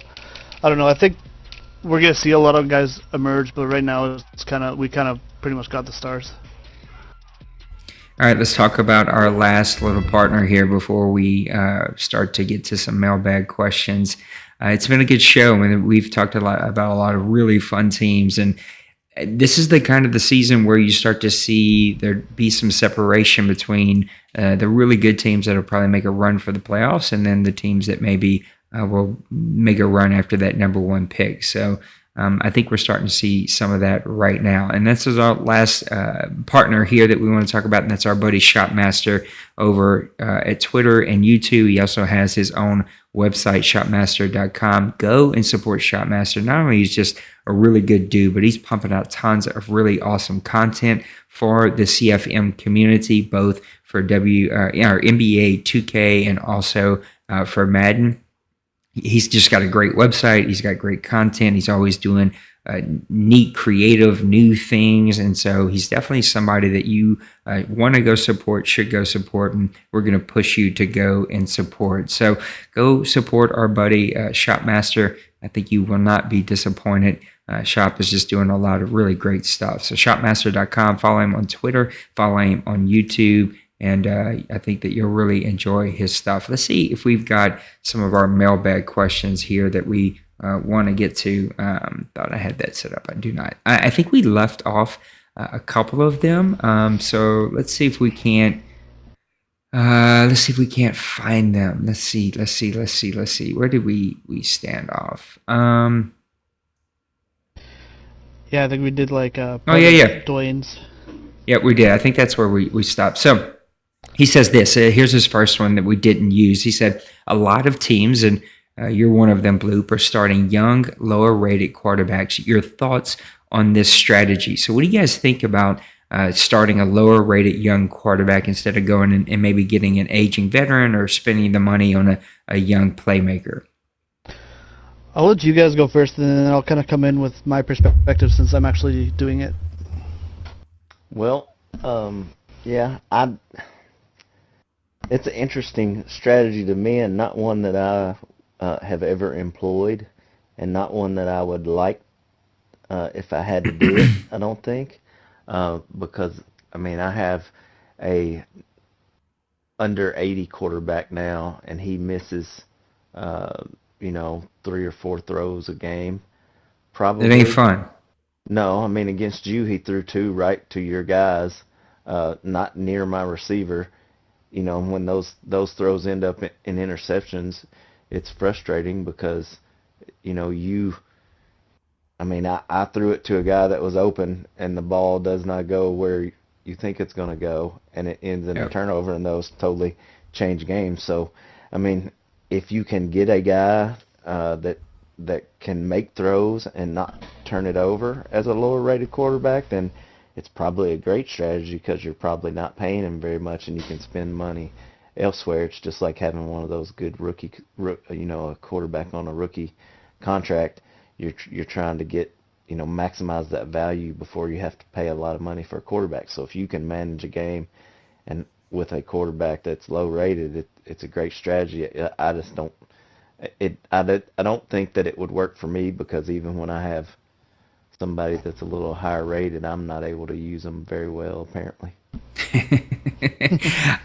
I don't know. I think we're gonna see a lot of guys emerge, but right now we kind of pretty much got the stars. All right, let's talk about our last little partner here before we start to get to some mailbag questions. It's been a good show, and we've talked about a lot of really fun teams, and this is the kind of the season where you start to see there be some separation between the really good teams that'll probably make a run for the playoffs, and then the teams that maybe will make a run after that number one pick. So I think we're starting to see some of that right now. And this is our last partner here that we want to talk about, and that's our buddy Shopmaster over at Twitter and YouTube. He also has his own website, shopmaster.com. Go and support Shopmaster. Not only is he just a really good dude, but he's pumping out tons of really awesome content for the CFM community, both for NBA 2K and also for Madden. He's just got a great website. He's got great content. He's always doing neat, creative, new things. And so he's definitely somebody that you want to go support, should go support. And we're going to push you to go and support. So go support our buddy Shopmaster. I think you will not be disappointed. Shop is just doing a lot of really great stuff. So shopmaster.com, follow him on Twitter, follow him on YouTube. And I think that you'll really enjoy his stuff. Let's see if we've got some of our mailbag questions here that we want to get to. Thought I had that set up. I do not. I think we left off a couple of them. So let's see if we can't. Let's see if we can't find them. Let's see. Where did we stand off? Yeah, I think we did like. Oh yeah. Dwayne's. Yeah, we did. I think that's where we stopped. So. He says this, here's his first one that we didn't use. He said, a lot of teams, and you're one of them, Bloop, are starting young, lower-rated quarterbacks. Your thoughts on this strategy? So what do you guys think about starting a lower-rated young quarterback instead of going and maybe getting an aging veteran or spending the money on a young playmaker? I'll let you guys go first, and then I'll kind of come in with my perspective since I'm actually doing it. Well, yeah, it's an interesting strategy to me, and not one that I have ever employed, and not one that I would like if I had to do it, I don't think, because, I mean, I have a under 80 quarterback now, and he misses, 3 or 4 throws a game. Probably. It ain't fun. No, I mean, against you, he threw 2 right to your guys, not near my receiver. When those throws end up in interceptions, it's frustrating because, I threw it to a guy that was open and the ball does not go where you think it's going to go, and it ends in a turnover, and those totally change games. So, I mean, if you can get a guy that can make throws and not turn it over as a lower-rated quarterback, then it's probably a great strategy because you're probably not paying him very much, and you can spend money elsewhere. It's just like having one of those good a quarterback on a rookie contract. You're trying to get, maximize that value before you have to pay a lot of money for a quarterback. So if you can manage a game and with a quarterback that's low rated, it's a great strategy. I just don't. I don't think that it would work for me because even when I have somebody that's a little higher rated, I'm not able to use them very well, apparently.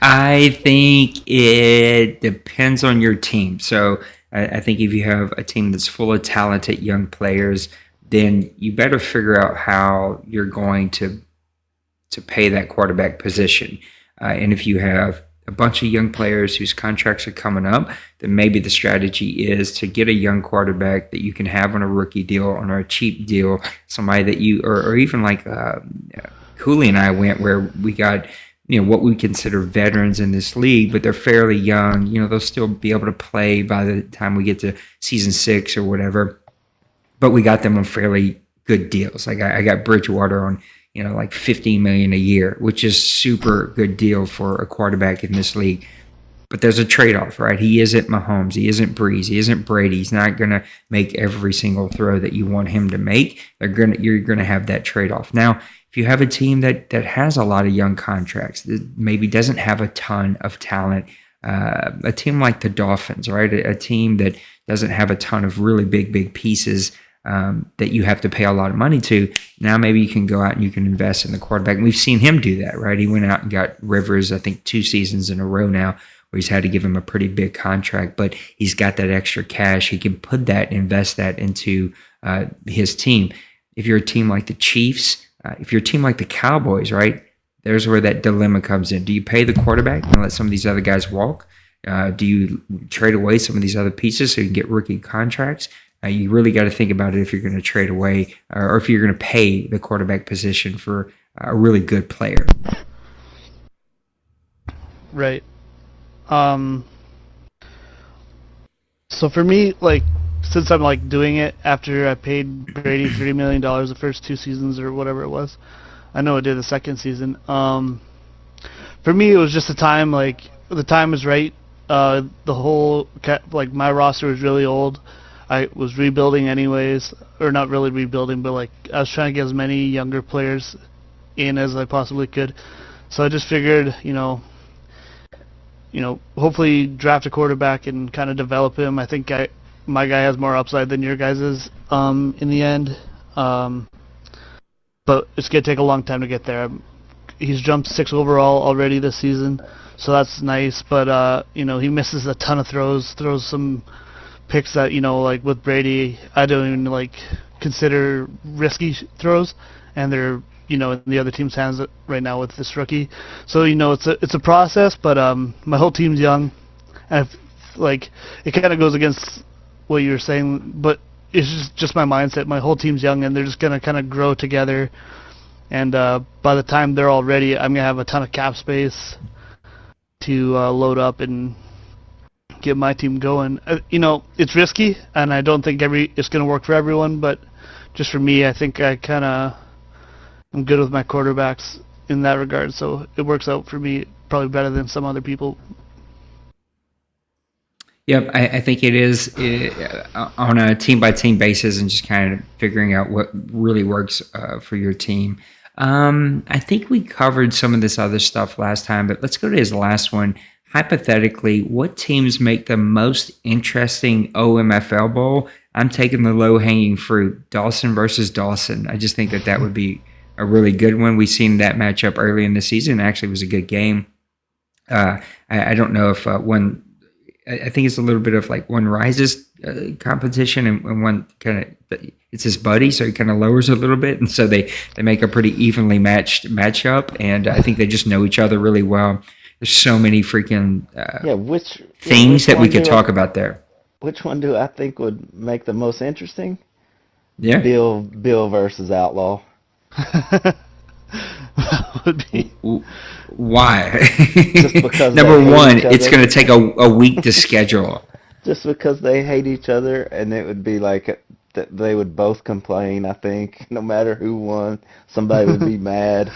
I think it depends on your team. So I think if you have a team that's full of talented young players, then you better figure out how you're going to pay that quarterback position. And if you have a bunch of young players whose contracts are coming up, then maybe the strategy is to get a young quarterback that you can have on a rookie deal, on a cheap deal, somebody that you, or even like Cooley and I went where we got, what we consider veterans in this league, but they're fairly young. They'll still be able to play by the time we get to season 6 or whatever, but we got them on fairly good deals. Like I got Bridgewater on, like $15 million a year, which is super good deal for a quarterback in this league. But there's a trade-off, right? He isn't Mahomes. He isn't Breeze. He isn't Brady. He's not going to make every single throw that you want him to make. You're going to have that trade-off. Now, if you have a team that has a lot of young contracts, that maybe doesn't have a ton of talent, a team like the Dolphins, right? A team that doesn't have a ton of really big pieces that you have to pay a lot of money to. Now maybe you can go out and you can invest in the quarterback. And we've seen him do that, right? He went out and got Rivers, I think 2 seasons in a row now, where he's had to give him a pretty big contract, but he's got that extra cash. He can put that and invest that into his team. If you're a team like the Chiefs, if you're a team like the Cowboys, right, there's where that dilemma comes in. Do you pay the quarterback and let some of these other guys walk? Do you trade away some of these other pieces so you can get rookie contracts? You really got to think about it if you're going to trade away or if you're going to pay the quarterback position for a really good player. Right. So for me, like, since I'm like doing it after I paid Brady $3 million the first 2 seasons or whatever it was, I know I did the second season. For me, it was just a time, like, the time was right. The whole, like, my roster was really old. I was rebuilding anyways, or not really rebuilding, but like I was trying to get as many younger players in as I possibly could. So I just figured, hopefully draft a quarterback and kind of develop him. I think my guy has more upside than your guys's in the end. But it's going to take a long time to get there. He's jumped 6 overall already this season, so that's nice. But, he misses a ton of throws some picks that, like with Brady, I don't even, like, consider risky throws, and they're, in the other team's hands right now with this rookie. So, it's a process, but my whole team's young, and it kind of goes against what you were saying, but it's just my mindset. My whole team's young, and they're just going to kind of grow together, and by the time they're all ready, I'm going to have a ton of cap space to load up and get my team going. It's risky, and I don't think it's going to work for everyone, but just for me, I think I'm good with my quarterbacks in that regard, so it works out for me probably better than some other people. Yep, I think it is on a team-by-team basis and just kind of figuring out what really works for your team. I think we covered some of this other stuff last time, but let's go to his last one. Hypothetically, what teams make the most interesting OMFL Bowl? I'm taking the low-hanging fruit, Dawson versus Dawson. I just think that would be a really good one. We've seen that matchup early in the season. It actually was a good game. I don't know if one – I think it's a little bit of like one rises competition and one kind of – it's his buddy, so he kind of lowers a little bit. And so they make a pretty evenly matched matchup, and I think they just know each other really well. There's so many freaking things that we could talk about there. Which one do I think would make the most interesting? Yeah. Bill versus Outlaw. Would be. Why? Just because Number one, it's going to take a week to schedule. Just because they hate each other, and it would be like that they would both complain, I think. No matter who won, somebody would be mad.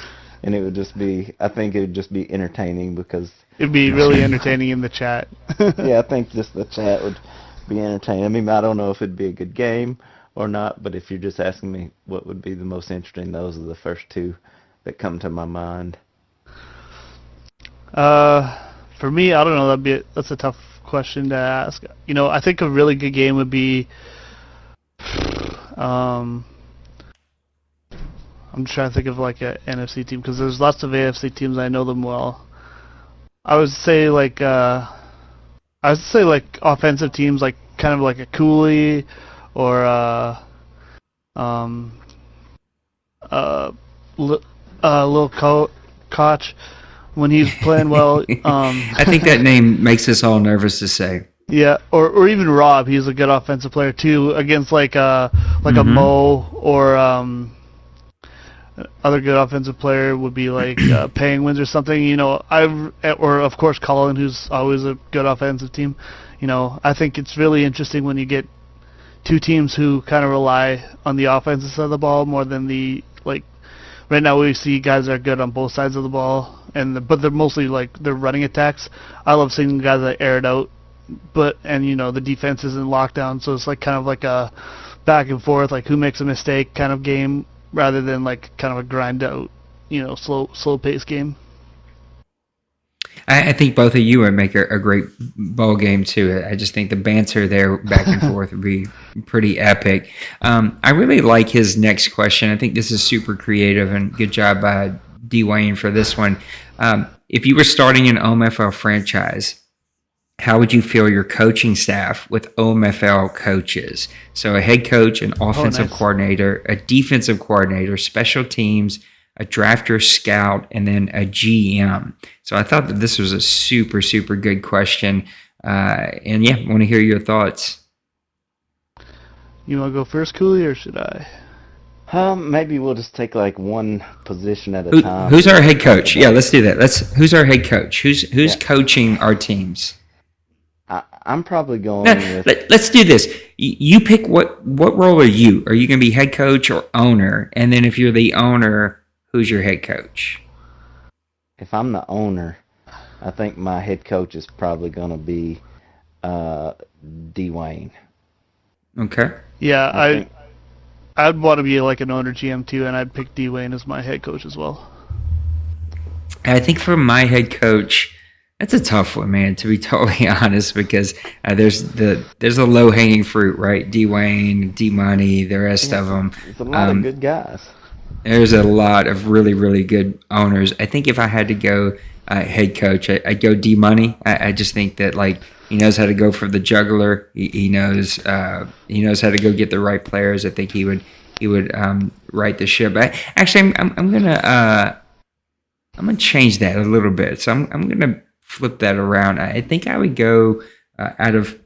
And it would just be, I think it would just be entertaining because... It'd be really entertaining in the chat. Yeah, I think just the chat would be entertaining. I mean, I don't know if it'd be a good game or not, but if you're just asking me what would be the most interesting, those are the first 2 that come to my mind. For me, I don't know. That's a tough question to ask. I think a really good game would be... I'm trying to think of like a NFC team because there's lots of AFC teams. I know them well. I would say like offensive teams, like kind of like a Cooley or Lil Koch when he's playing well. I think that name makes us all nervous to say. Yeah, or even Rob. He's a good offensive player too against like a Mo or other good offensive player would be like Penguins or something. Or of course Colin, who's always a good offensive team. I think it's really interesting when you get 2 teams who kind of rely on the offensive side of the ball more than the right now we see guys that are good on both sides of the ball, but they're mostly they're running attacks. I love seeing guys that air it out, and the defense is in lockdown, so it's kind of like a back and forth, who makes a mistake kind of game, rather than kind of a grind out, slow pace game. I think both of you would make a great ball game too. I just think the banter there back and forth would be pretty epic. I really like his next question. I think this is super creative, and good job by Dwayne for this one. If you were starting an OMFL franchise, how would you feel your coaching staff with OMFL coaches? So a head coach, an offensive coordinator, a defensive coordinator, special teams, a drafter, scout, and then a GM. So I thought that this was a super, super good question. And yeah, I want to hear your thoughts. You want to go first, Cooley, or should I? Maybe we'll just take one position at a time. Who's our head coach? Yeah, let's do that. Who's our head coach? Who's coaching our teams? I'm probably going with... Let's do this. You pick what role are you? Are you going to be head coach or owner? And then if you're the owner, who's your head coach? If I'm the owner, I think my head coach is probably going to be Dwayne. Okay. Yeah, I'd want to be an owner GM too, and I'd pick Dwayne as my head coach as well. I think for my head coach, that's a tough one, man, to be totally honest, because there's a low-hanging fruit, right? Dwayne, D-Money, the rest of them. There's a lot of good guys. There's a lot of really, really good owners. I think if I had to go head coach, I'd go D-Money. I just think that he knows how to go for the juggler. He knows how to go get the right players. I think he would right the ship. Actually, I'm gonna change that a little bit. So I'm gonna flip that around. I think I would go out of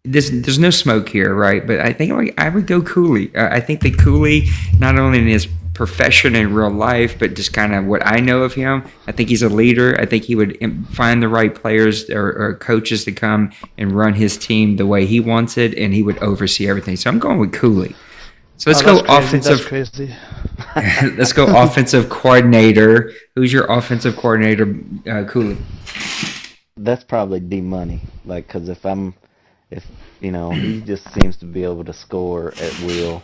this. There's no smoke here, right? But I think I would go Cooley. I think that Cooley, not only in his profession in real life, but just kind of what I know of him, I think he's a leader. I think he would find the right players or coaches to come and run his team the way he wants it, and he would oversee everything. So I'm going with Cooley. So let's go offensive. That's crazy. Let's go offensive coordinator. Who's your offensive coordinator, Cooley? That's probably D-Money. Because if he just seems to be able to score at will.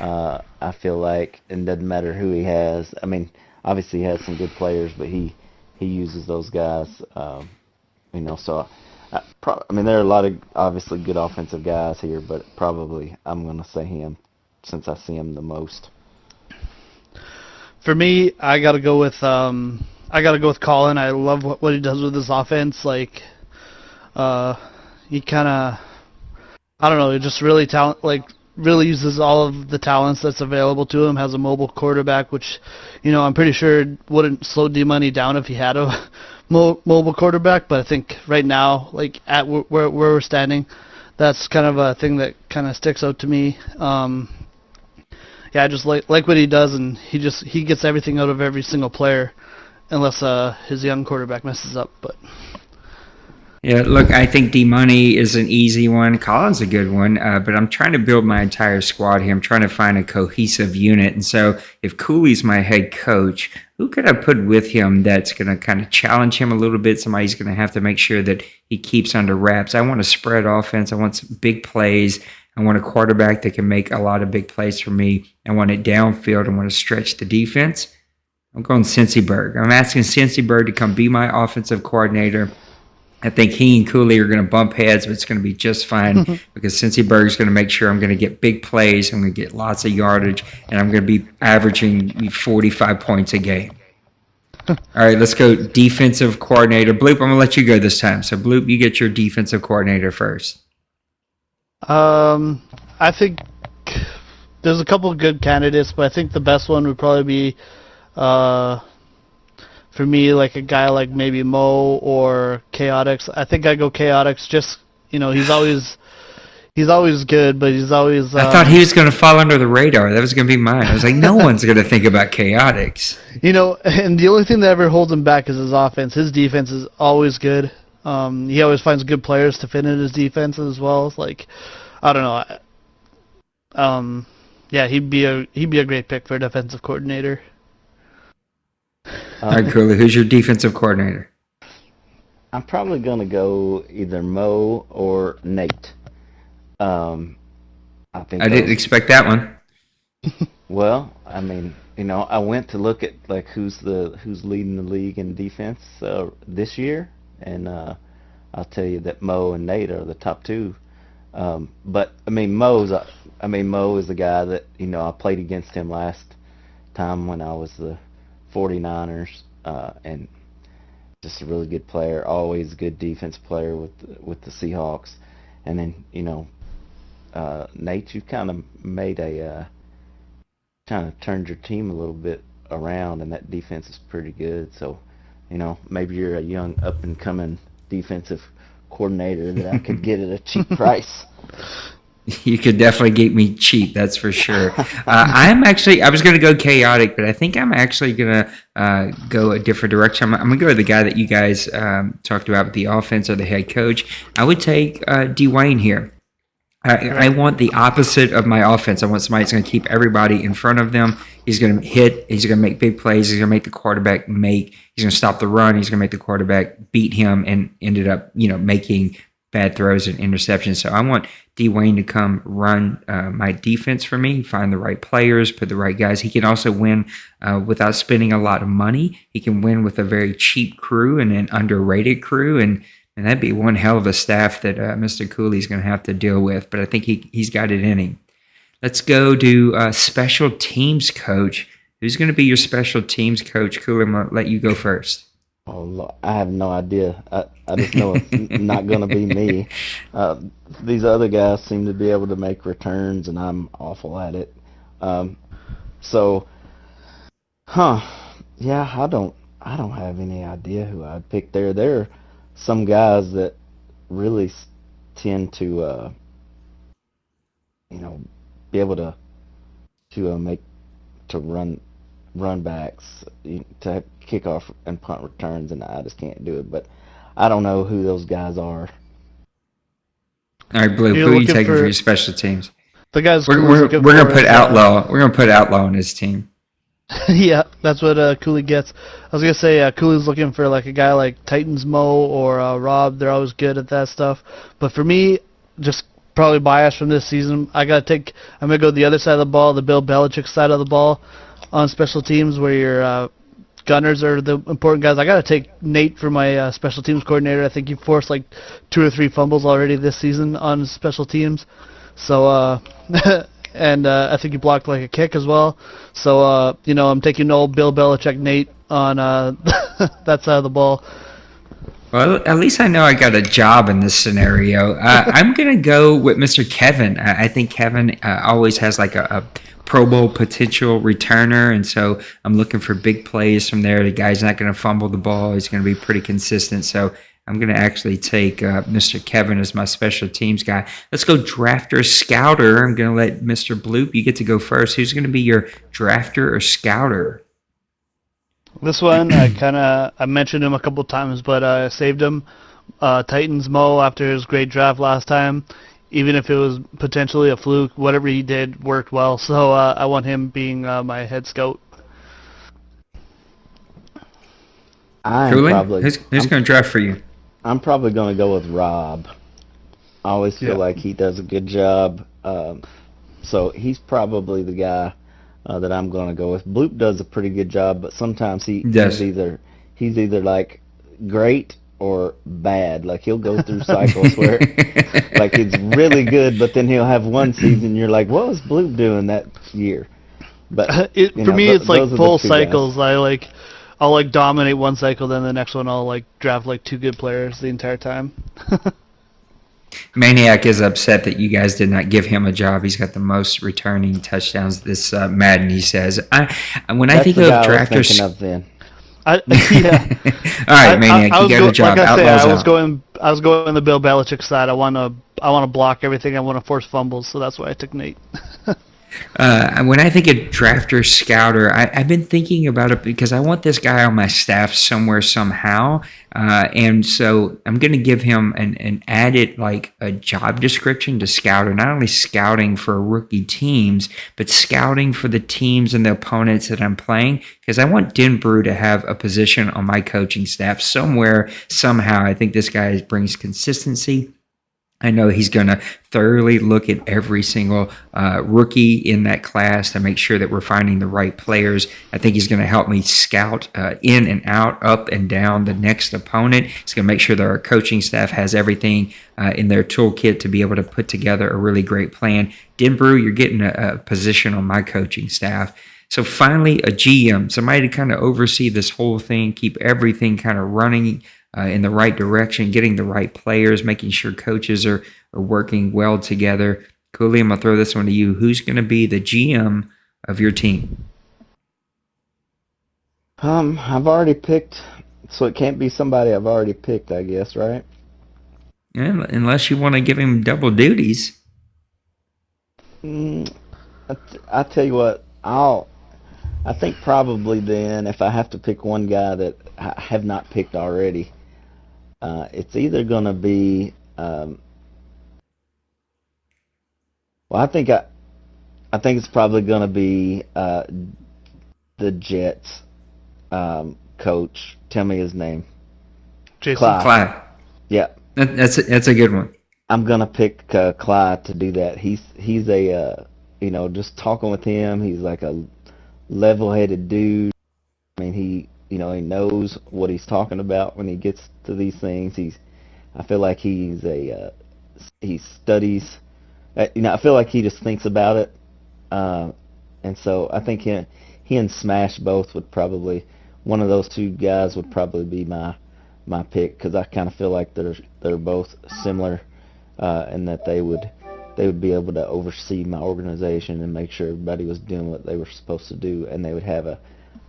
I feel like it doesn't matter who he has. I mean, obviously he has some good players, but he uses those guys. So there are a lot of obviously good offensive guys here, but probably I'm going to say him since I see him the most. For me, I gotta go with Colin. I love what he does with his offense. He kind of, I don't know, he just really really uses all of the talents that's available to him. Has a mobile quarterback, which, I'm pretty sure wouldn't slow D-Money down if he had a mobile quarterback. But I think right now, at where we're standing, that's kind of a thing that kind of sticks out to me. I just like what he does, and he gets everything out of every single player, unless his young quarterback messes up. But yeah, look, I think D-Money is an easy one. Colin's a good one, but I'm trying to build my entire squad here. I'm trying to find a cohesive unit. And so if Cooley's my head coach, who could I put with him that's going to kind of challenge him a little bit? Somebody's going to have to make sure that he keeps under wraps. I want a spread offense. I want some big plays. I want a quarterback that can make a lot of big plays for me. I want it downfield. I want to stretch the defense. I'm going Cincyberg. I'm asking Cincyberg to come be my offensive coordinator. I think he and Cooley are going to bump heads, but it's going to be just fine because Cincyberg is going to make sure I'm going to get big plays. I'm going to get lots of yardage, and I'm going to be averaging 45 points a game. All right, let's go defensive coordinator. Bloop, I'm going to let you go this time. So, Bloop, you get your defensive coordinator first. I think there's a couple of good candidates, but I think the best one would probably be, for me, a guy like maybe Mo or Chaotix. I think I go Chaotix. Just he's always good, but he's always. I thought he was going to fall under the radar. That was going to be mine. I was like, no one's going to think about Chaotix. And the only thing that ever holds him back is his offense. His defense is always good. He always finds good players to fit in his defense as well. I don't know. Yeah, he'd be a great pick for a defensive coordinator. All right, Cooley, who's your defensive coordinator? I'm probably gonna go either Mo or Nate. I think I didn't expect that one. Well, I mean, I went to look at like who's leading the league in defense this year, and I'll tell you that Mo and Nate are the top two. But Mo is the guy that I played against him last time when I was the 49ers, and just a really good player, always a good defense player with the Seahawks. And then Nate, you've kind of made kind of turned your team a little bit around, and that defense is pretty good. So, maybe you're a young up-and-coming defensive coordinator that I could get at a cheap price. You could definitely get me cheap, that's for sure. I was going to go chaotic, but I think I'm actually going to go a different direction. I'm going to go with the guy that you guys talked about with the offense or the head coach. I would take Dwayne here. I want the opposite of my offense. I want somebody that's going to keep everybody in front of them. He's going to hit. He's going to make big plays. He's going to make the quarterback make. He's going to stop the run. He's going to make the quarterback beat him and ended up, making bad throws and interceptions. So I want Dwayne to come run my defense for me, find the right players, put the right guys. He can also win without spending a lot of money. He can win with a very cheap crew and an underrated crew, and that'd be one hell of a staff that Mr. Cooley's going to have to deal with. But I think he's got it in him. Let's go to special teams coach. Who's going to be your special teams coach? Cooley, I'm going to let you go first. Oh, I have no idea. I just know it's not going to be me. These other guys seem to be able to make returns, and I'm awful at it. Yeah, I don't have any idea who I'd pick there. There some guys that really tend to, be able to run backs, to kick off and punt returns, and I just can't do it. But I don't know who those guys are. All right, Blue. Who are you taking for your special teams? The guys we're gonna put Outlaw. We're gonna put Outlaw on his team. Yeah, that's what Cooley gets. I was gonna say Cooley's looking for like a guy like Titans Mo or Rob. They're always good at that stuff. But for me, just probably biased from this season, I'm gonna go the other side of the ball, the Bill Belichick side of the ball, on special teams where your gunners are the important guys. I gotta take Nate for my special teams coordinator. I think he forced like 2 or 3 fumbles already this season on special teams. So and I think he blocked like a kick as well. So, I'm taking old Bill Belichick Nate on that side of the ball. Well, at least I know I got a job in this scenario. I'm going to go with Mr. Kevin. I think Kevin always has like a Pro Bowl potential returner, and so I'm looking for big plays from there. The guy's not going to fumble the ball. He's going to be pretty consistent. So I'm going to actually take Mr. Kevin as my special teams guy. Let's go drafter, scouter. I'm going to let Mr. Bloop, you get to go first. Who's going to be your drafter or scouter? This one, I mentioned him a couple times, but I saved him. Titans Mo, after his great draft last time, even if it was potentially a fluke, whatever he did worked well. So I want him being my head scout. Who's going to draft for you? I'm probably going to go with Rob. I always feel like he does a good job. So he's probably the guy that I'm going to go with. Bloop does a pretty good job, but sometimes he's either like great or bad. Like he'll go through cycles where like it's really good, but then he'll have one season you're like, what was Bloop doing that year? But for me, it's like full cycles. Guys. I'll like dominate one cycle, then the next one I'll like draft like 2 good players the entire time. Maniac is upset that you guys did not give him a job. He's got the most returning touchdowns this Madden, he says. When I think of drafters... All right, Maniac, you got a job. Like I was going the Bill Belichick side. I want to block everything. I want to force fumbles, so that's why I took Nate. When I think of drafter, scouter, I've been thinking about it because I want this guy on my staff somewhere, somehow. And so I'm going to give him an added, like, a job description to scouter, not only scouting for rookie teams, but scouting for the teams and the opponents that I'm playing. Because I want Denbrew to have a position on my coaching staff somewhere, somehow. I think this guy brings consistency. I know he's going to thoroughly look at every single rookie in that class to make sure that we're finding the right players. I think he's going to help me scout in and out, up and down the next opponent. He's going to make sure that our coaching staff has everything in their toolkit to be able to put together a really great plan. Denbrew, you're getting a position on my coaching staff. So finally, a GM, somebody to kind of oversee this whole thing, keep everything kind of running in the right direction, getting the right players, making sure coaches are working well together. Cooley, I'm going to throw this one to you. Who's going to be the GM of your team? I've already picked, so it can't be somebody I've already picked, I guess, right? Yeah, unless you want to give him double duties. I tell you what, I think probably then, if I have to pick one guy that I have not picked already, it's either going to be, I think it's probably going to be the Jets coach. Tell me his name. Jason Clyde. Yeah. That's a good one. I'm going to pick Clyde to do that. He's a, just talking with him, he's like a level-headed dude. I mean, he knows what he's talking about when he gets to these things. I feel like he studies. I feel like he just thinks about it. And so I think he and Smash both would probably, one of those two guys would probably be my pick, because I kind of feel like they're both similar, and that they would be able to oversee my organization and make sure everybody was doing what they were supposed to do, and they would have a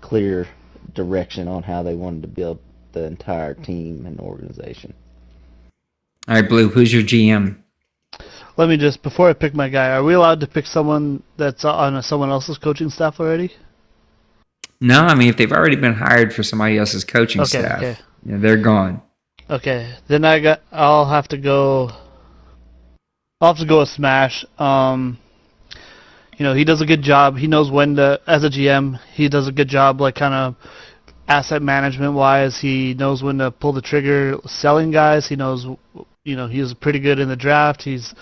clear direction on how they wanted to build the entire team and organization. All right, Blue, who's your GM? Let me just, before I pick my guy, are we allowed to pick someone that's on someone else's coaching staff already? No, I mean, if they've already been hired for somebody else's coaching staff, okay. They're gone. Okay, then I'll have to go with Smash. He does a good job. He knows when to, as a GM, he does a good job, like, kind of asset management wise. He knows when to pull the trigger selling guys. He knows, he's pretty good in the draft. He's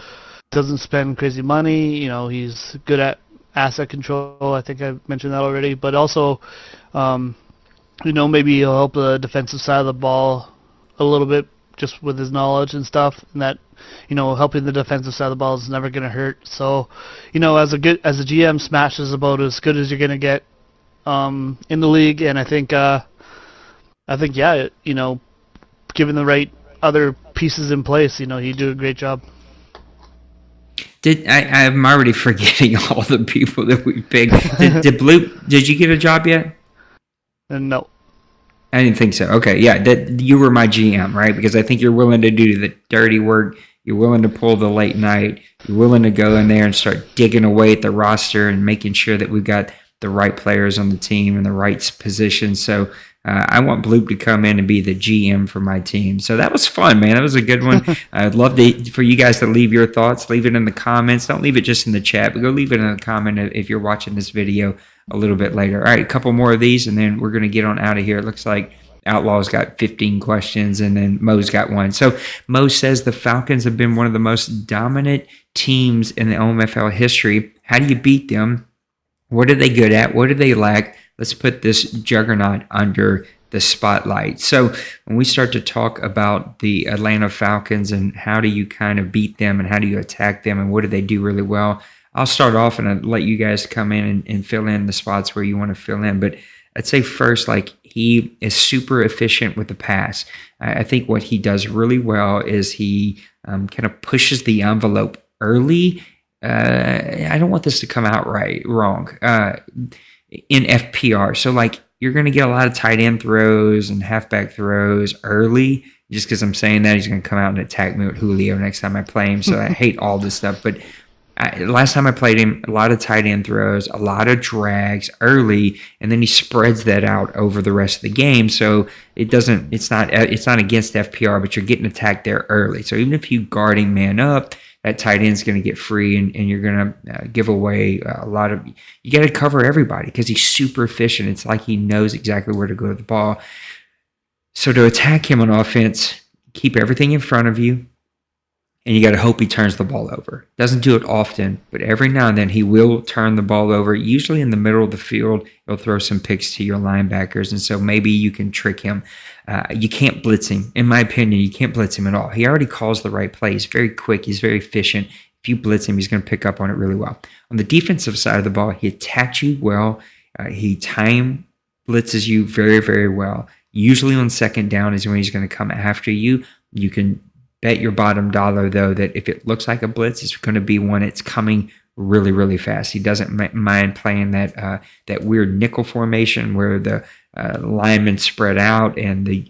doesn't spend crazy money. He's good at asset control. I think I mentioned that already. But also, maybe he'll help the defensive side of the ball a little bit just with his knowledge and stuff, and that, helping the defensive side of the ball is never going to hurt. So, as a GM, Smash is about as good as you're going to get in the league, and I think given the right other pieces in place, he'd do a great job. I'm already forgetting all the people that we picked. Did you get a job yet? No. I didn't think so. Okay, yeah, that you were my GM, right? Because I think you're willing to do the dirty work. You're willing to pull the late night. You're willing to go in there and start digging away at the roster and making sure that we've got the right players on the team and the right positions. So I want Bloop to come in and be the GM for my team. So that was fun, man. That was a good one. I'd love for you guys to leave your thoughts. Leave it in the comments. Don't leave it just in the chat, but go leave it in a comment if you're watching this video a little bit later. All right, a couple more of these, and then we're going to get on out of here. It looks like Outlaw's got 15 questions, and then Mo's got one. So Mo says the Falcons have been one of the most dominant teams in the OMFL history. How do you beat them? What are they good at? What do they lack? Let's put this juggernaut under the spotlight. So when we start to talk about the Atlanta Falcons and how do you kind of beat them and how do you attack them and what do they do really well, I'll start off and I'll let you guys come in and fill in the spots where you want to fill in. But I'd say first, like, he is super efficient with the pass. I think what he does really well is he kind of pushes the envelope early. I don't want this to come out wrong in FPR. So, like, you're going to get a lot of tight end throws and halfback throws early. Just because I'm saying that, he's going to come out and attack me with Julio next time I play him. So I hate all this stuff. But last time I played him, a lot of tight end throws, a lot of drags early, and then he spreads that out over the rest of the game. So it's not against FPR, but you're getting attacked there early. So even if you guarding man up, that tight end's going to get free, and you're going to give away a lot of. You got to cover everybody because he's super efficient. It's like he knows exactly where to go to the ball. So to attack him on offense, keep everything in front of you. And you got to hope he turns the ball over. Doesn't do it often, but every now and then he will turn the ball over. Usually in the middle of the field, he'll throw some picks to your linebackers, and so maybe you can trick him. You can't blitz him. In my opinion, you can't blitz him at all. He already calls the right play. He's very quick. He's very efficient. If you blitz him, he's going to pick up on it really well. On the defensive side of the ball, he attacks you well. He time blitzes you very, very well. Usually on second down is when he's going to come after you. You can bet your bottom dollar, though, that if it looks like a blitz, it's going to be one that's coming really, really fast. He doesn't mind playing that weird nickel formation where the linemen spread out and the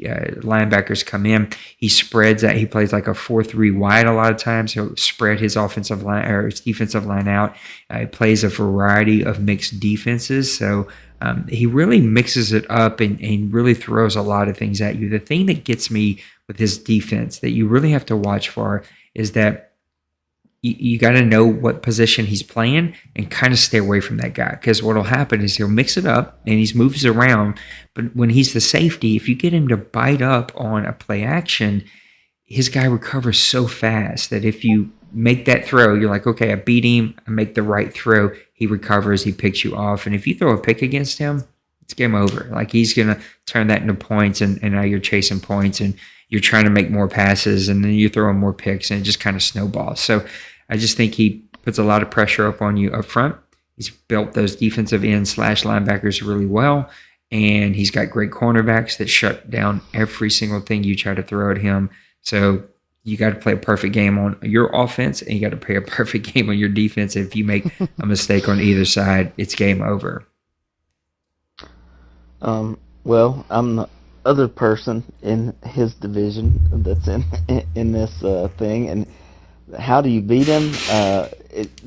linebackers come in. He spreads that. He plays like a 4-3 wide a lot of times. He'll spread his offensive line or his defensive line out. He plays a variety of mixed defenses. So he really mixes it up and really throws a lot of things at you. The thing that gets me with his defense that you really have to watch for is that you got to know what position he's playing and kind of stay away from that guy, because what will happen is he'll mix it up and he moves around, but when he's the safety, if you get him to bite up on a play action, his guy recovers so fast that if you make that throw, you're like, okay, I beat him, I make the right throw, he recovers, he picks you off, and if you throw a pick against him, it's game over. Like, he's going to turn that into points, and now you're chasing points, and you're trying to make more passes, and then you're throwing more picks, and it just kind of snowballs. So I just think he puts a lot of pressure up on you up front. He's built those defensive end / linebackers really well, and he's got great cornerbacks that shut down every single thing you try to throw at him. So you got to play a perfect game on your offense, and you got to play a perfect game on your defense. If you make a mistake on either side, it's game over. Well, I'm the other person in his division that's in this thing, and how do you beat him?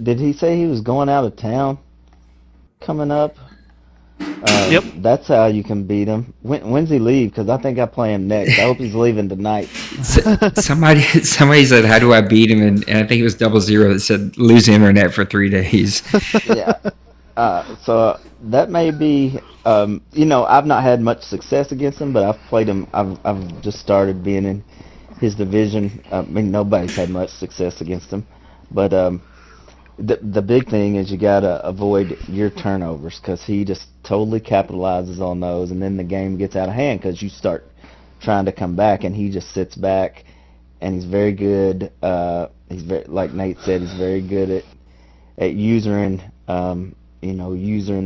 Did he say he was going out of town coming up? Yep. That's how you can beat him. When's he leave? Because I think I play him next. I hope he's leaving tonight. Somebody said, how do I beat him? And I think it was 00 that said, lose internet for 3 days. Yeah. So that may be, I've not had much success against him, but I've played him. I've just started being in his division. I mean, nobody's had much success against him, but the big thing is you gotta avoid your turnovers, because he just totally capitalizes on those, and then the game gets out of hand because you start trying to come back, and he just sits back, and he's very good. Like Nate said, he's very good at using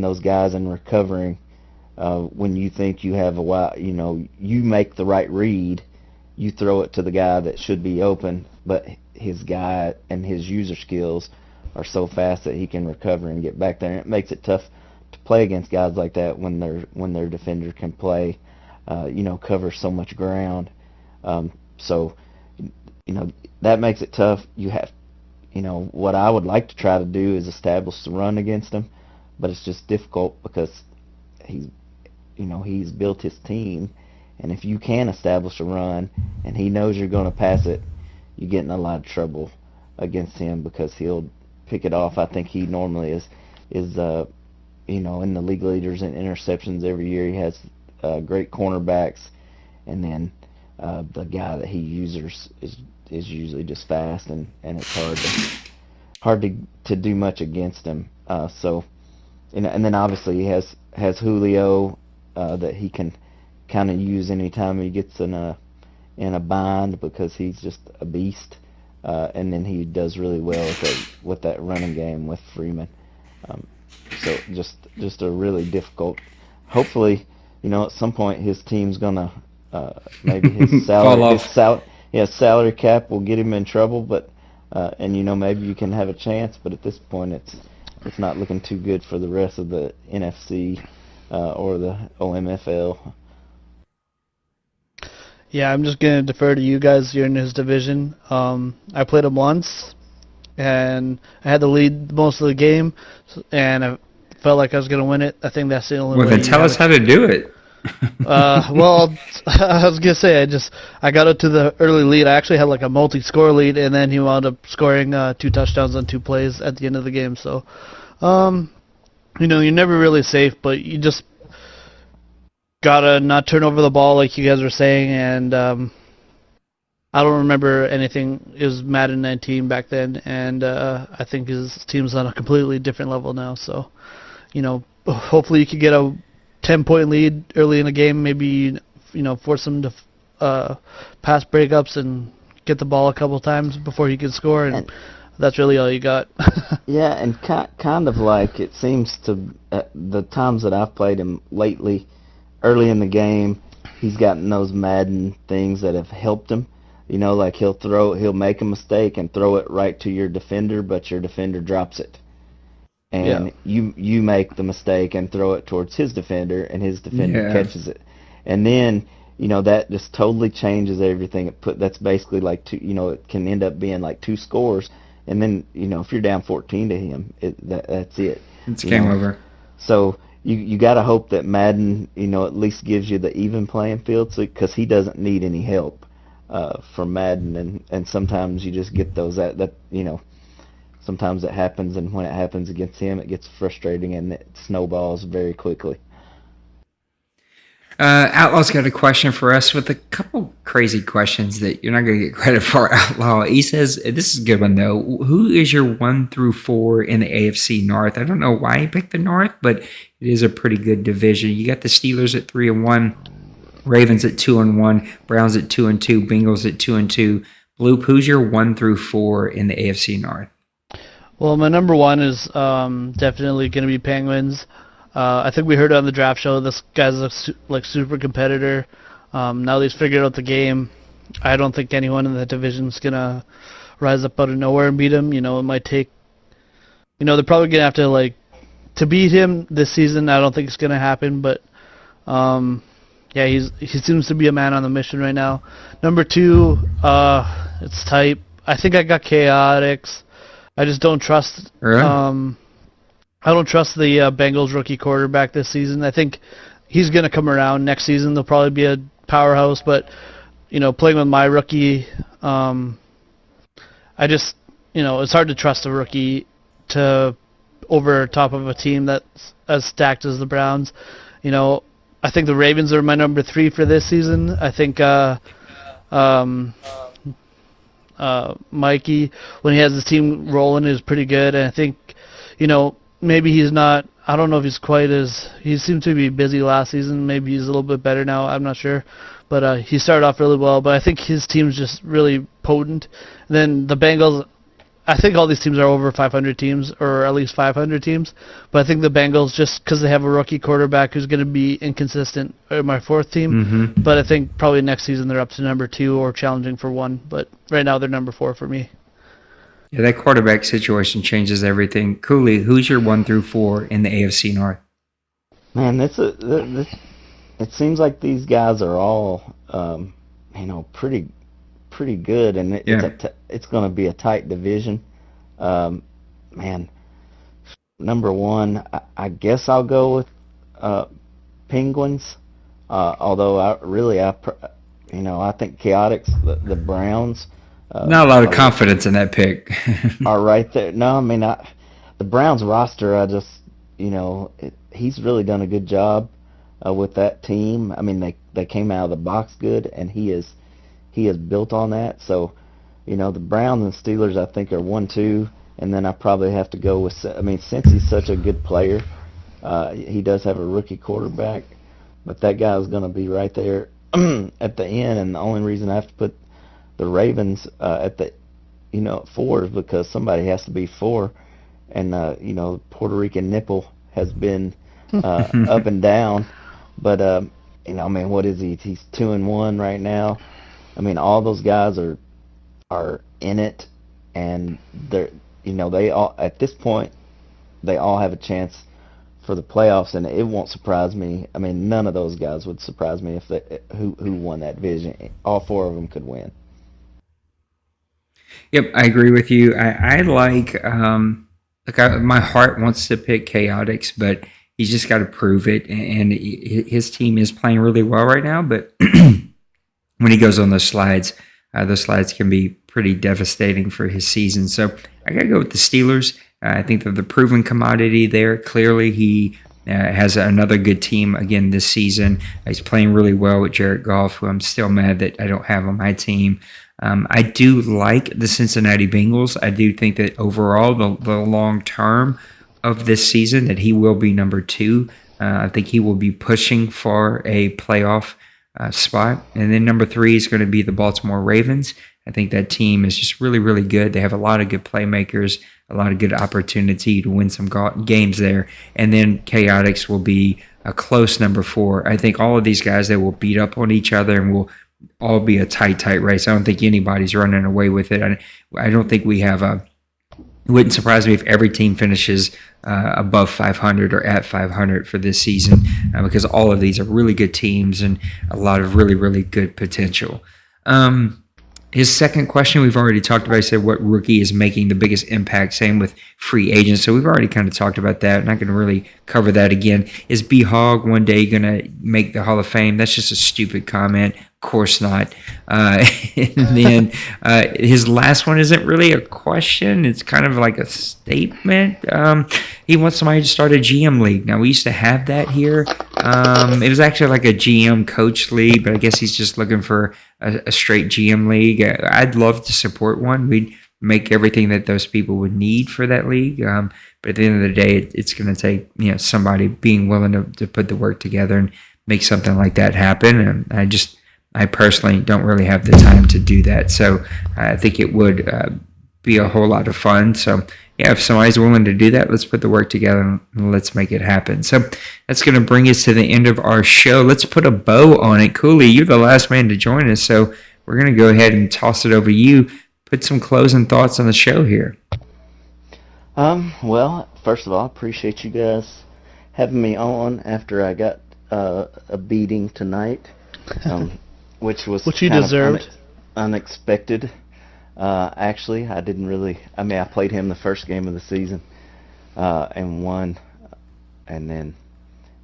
those guys and recovering when you think you have you make the right read. You throw it to the guy that should be open, but his guy and his user skills are so fast that he can recover and get back there. And it makes it tough to play against guys like that when their defender can play, cover so much ground. So that makes it tough. You have, what I would like to try to do is establish the run against him, but it's just difficult because he's built his team. And if you can establish a run and he knows you're going to pass it, you get in a lot of trouble against him because he'll pick it off. I think he normally is in the league leaders in interceptions every year. He has great cornerbacks, and then the guy that he uses is usually just fast, and it's hard to do much against him. And then obviously he has Julio that he can kind of use anytime he gets in a bind, because he's just a beast, and then he does really well with that running game with Freeman. So just a really difficult. Hopefully, at some point his team's gonna maybe his salary cap will get him in trouble, but maybe you can have a chance. But at this point, it's not looking too good for the rest of the NFC or the OMFL. Yeah, I'm just going to defer to you guys. You're in his division. I played him once. and I had the lead most of the game, and I felt like I was going to win it. I think that's the only Well, way. then tell us how to do it. Well, I was gonna say I got up to the early lead. I actually had like a multi-score lead, and then he wound up scoring 2 touchdowns on 2 plays at the end of the game. So, you're never really safe, but you just gotta not turn over the ball like you guys were saying. And I don't remember anything. It was Madden 19 back then, and I think his team's on a completely different level now. So, hopefully you could get a 10-point lead early in the game, maybe force them to pass breakups and get the ball a couple times before he can score, and that's really all you got. Yeah, and kind of like it seems to the times that I've played him lately, early in the game, he's gotten those Madden things that have helped him. Like he'll make a mistake and throw it right to your defender, but your defender drops it. And you make the mistake and throw it towards his defender, and his defender catches it. And then, that just totally changes everything. That's basically like two, it can end up being like 2 scores. And then, if you're down 14 to him, that's it. It's game over. So you got to hope that Madden, at least gives you the even playing field, because he doesn't need any help from Madden. And sometimes you just get those sometimes it happens, and when it happens against him, it gets frustrating and it snowballs very quickly. Outlaw's got a question for us with a couple crazy questions that you're not going to get credit for, Outlaw. He says, this is a good one, though. Who is your 1 through 4 in the AFC North? I don't know why he picked the North, but it is a pretty good division. You got the Steelers at 3-1, Ravens at 2-1, Browns at 2-2, Bengals at 2-2. Bloop, who's your 1 through 4 in the AFC North? Well, my number 1 is definitely going to be Penguins. I think we heard on the draft show this guy's a super competitor. Now that he's figured out the game, I don't think anyone in that division is going to rise up out of nowhere and beat him. It might take... they're probably going to have to beat him this season. I don't think it's going to happen, but... he seems to be a man on the mission right now. Number 2, it's tight. I think I got Chaotix. I just don't trust. Really? I don't trust the Bengals rookie quarterback this season. I think he's going to come around next season. They'll probably be a powerhouse, but playing with my rookie, I just it's hard to trust a rookie to over top of a team that's as stacked as the Browns. I think the Ravens are my number 3 for this season. I think Mikey, when he has his team rolling, is pretty good. And I think, maybe he's not, I don't know if he's quite as, he seemed to be busy last season. Maybe he's a little bit better now. I'm not sure. But he started off really well. But I think his team's just really potent. And then the Bengals, I think all these teams are over 500 teams, or at least 500 teams. But I think the Bengals, just because they have a rookie quarterback who's going to be inconsistent, are my 4th team. Mm-hmm. But I think probably next season they're up to number 2 or challenging for 1. But right now they're number 4 for me. Yeah, that quarterback situation changes everything. Cooley, who's your 1 through 4 in the AFC North? Man, it seems like these guys are all, pretty good, and it's going to be a tight division. Man, number 1, I guess I'll go with Penguins. Although I think Chaotix, the Browns. Not a lot of confidence in that pick. Are right there. No, I mean, the Browns roster, I just, he's really done a good job with that team. I mean, they came out of the box good, and he has built on that. So, the Browns and Steelers, I think, are 1-2, and then I probably have to go with, since he's such a good player, he does have a rookie quarterback, but that guy is going to be right there at the end, and the only reason I have to put the Ravens at the 4 is because somebody has to be 4, and Puerto Rican nipple has been up and down, but what is he? He's 2-1 right now. I mean, all those guys are in it, and they're they all at this point they all have a chance for the playoffs, and it won't surprise me. I mean, none of those guys would surprise me if who won that division. All 4 of them could win. Yep, I agree with you. I like my heart wants to pick Chaotix, but he's just got to prove it. And his team is playing really well right now. But when he goes on those slides can be pretty devastating for his season. So I got to go with the Steelers. I think they're the proven commodity there. Clearly, he has another good team again this season. He's playing really well with Jared Goff, who I'm still mad that I don't have on my team. I do like the Cincinnati Bengals. I do think that overall, the long term of this season, that he will be number 2. I think he will be pushing for a playoff spot. And then number 3 is going to be the Baltimore Ravens. I think that team is just really, really good. They have a lot of good playmakers, a lot of good opportunity to win some games there. And then Chaotix will be a close number 4. I think all of these guys, they will beat up on each other and will all be a tight race. I don't think anybody's running away with it. I don't think we have a. It wouldn't surprise me if every team finishes above 500 or at 500 for this season because all of these are really good teams and a lot of really, really good potential. His second question we've already talked about. He said, what rookie is making the biggest impact? Same with free agents. So we've already kind of talked about that. I'm not going to really cover that again. Is B-Hog one day going to make the Hall of Fame? That's just a stupid comment. Of course not. And then his last one isn't really a question. It's kind of like a statement. He wants somebody to start a GM league. Now, we used to have that here. It was actually like a GM coach league, but I guess he's just looking for a straight GM league. I'd love to support one. We'd make everything that those people would need for that league. But at the end of the day, it's going to take somebody being willing to put the work together and make something like that happen. And I personally don't really have the time to do that. So I think it would be a whole lot of fun. So yeah, if somebody's willing to do that, let's put the work together and let's make it happen. So that's going to bring us to the end of our show. Let's put a bow on it. Cooley, you're the last man to join us. So we're going to go ahead and toss it over to you. Put some closing thoughts on the show here. Well, first of all, I appreciate you guys having me on after I got a beating tonight. Which you deserved. Unexpected. Actually, I didn't really. I mean, I played him the first game of the season and won, and then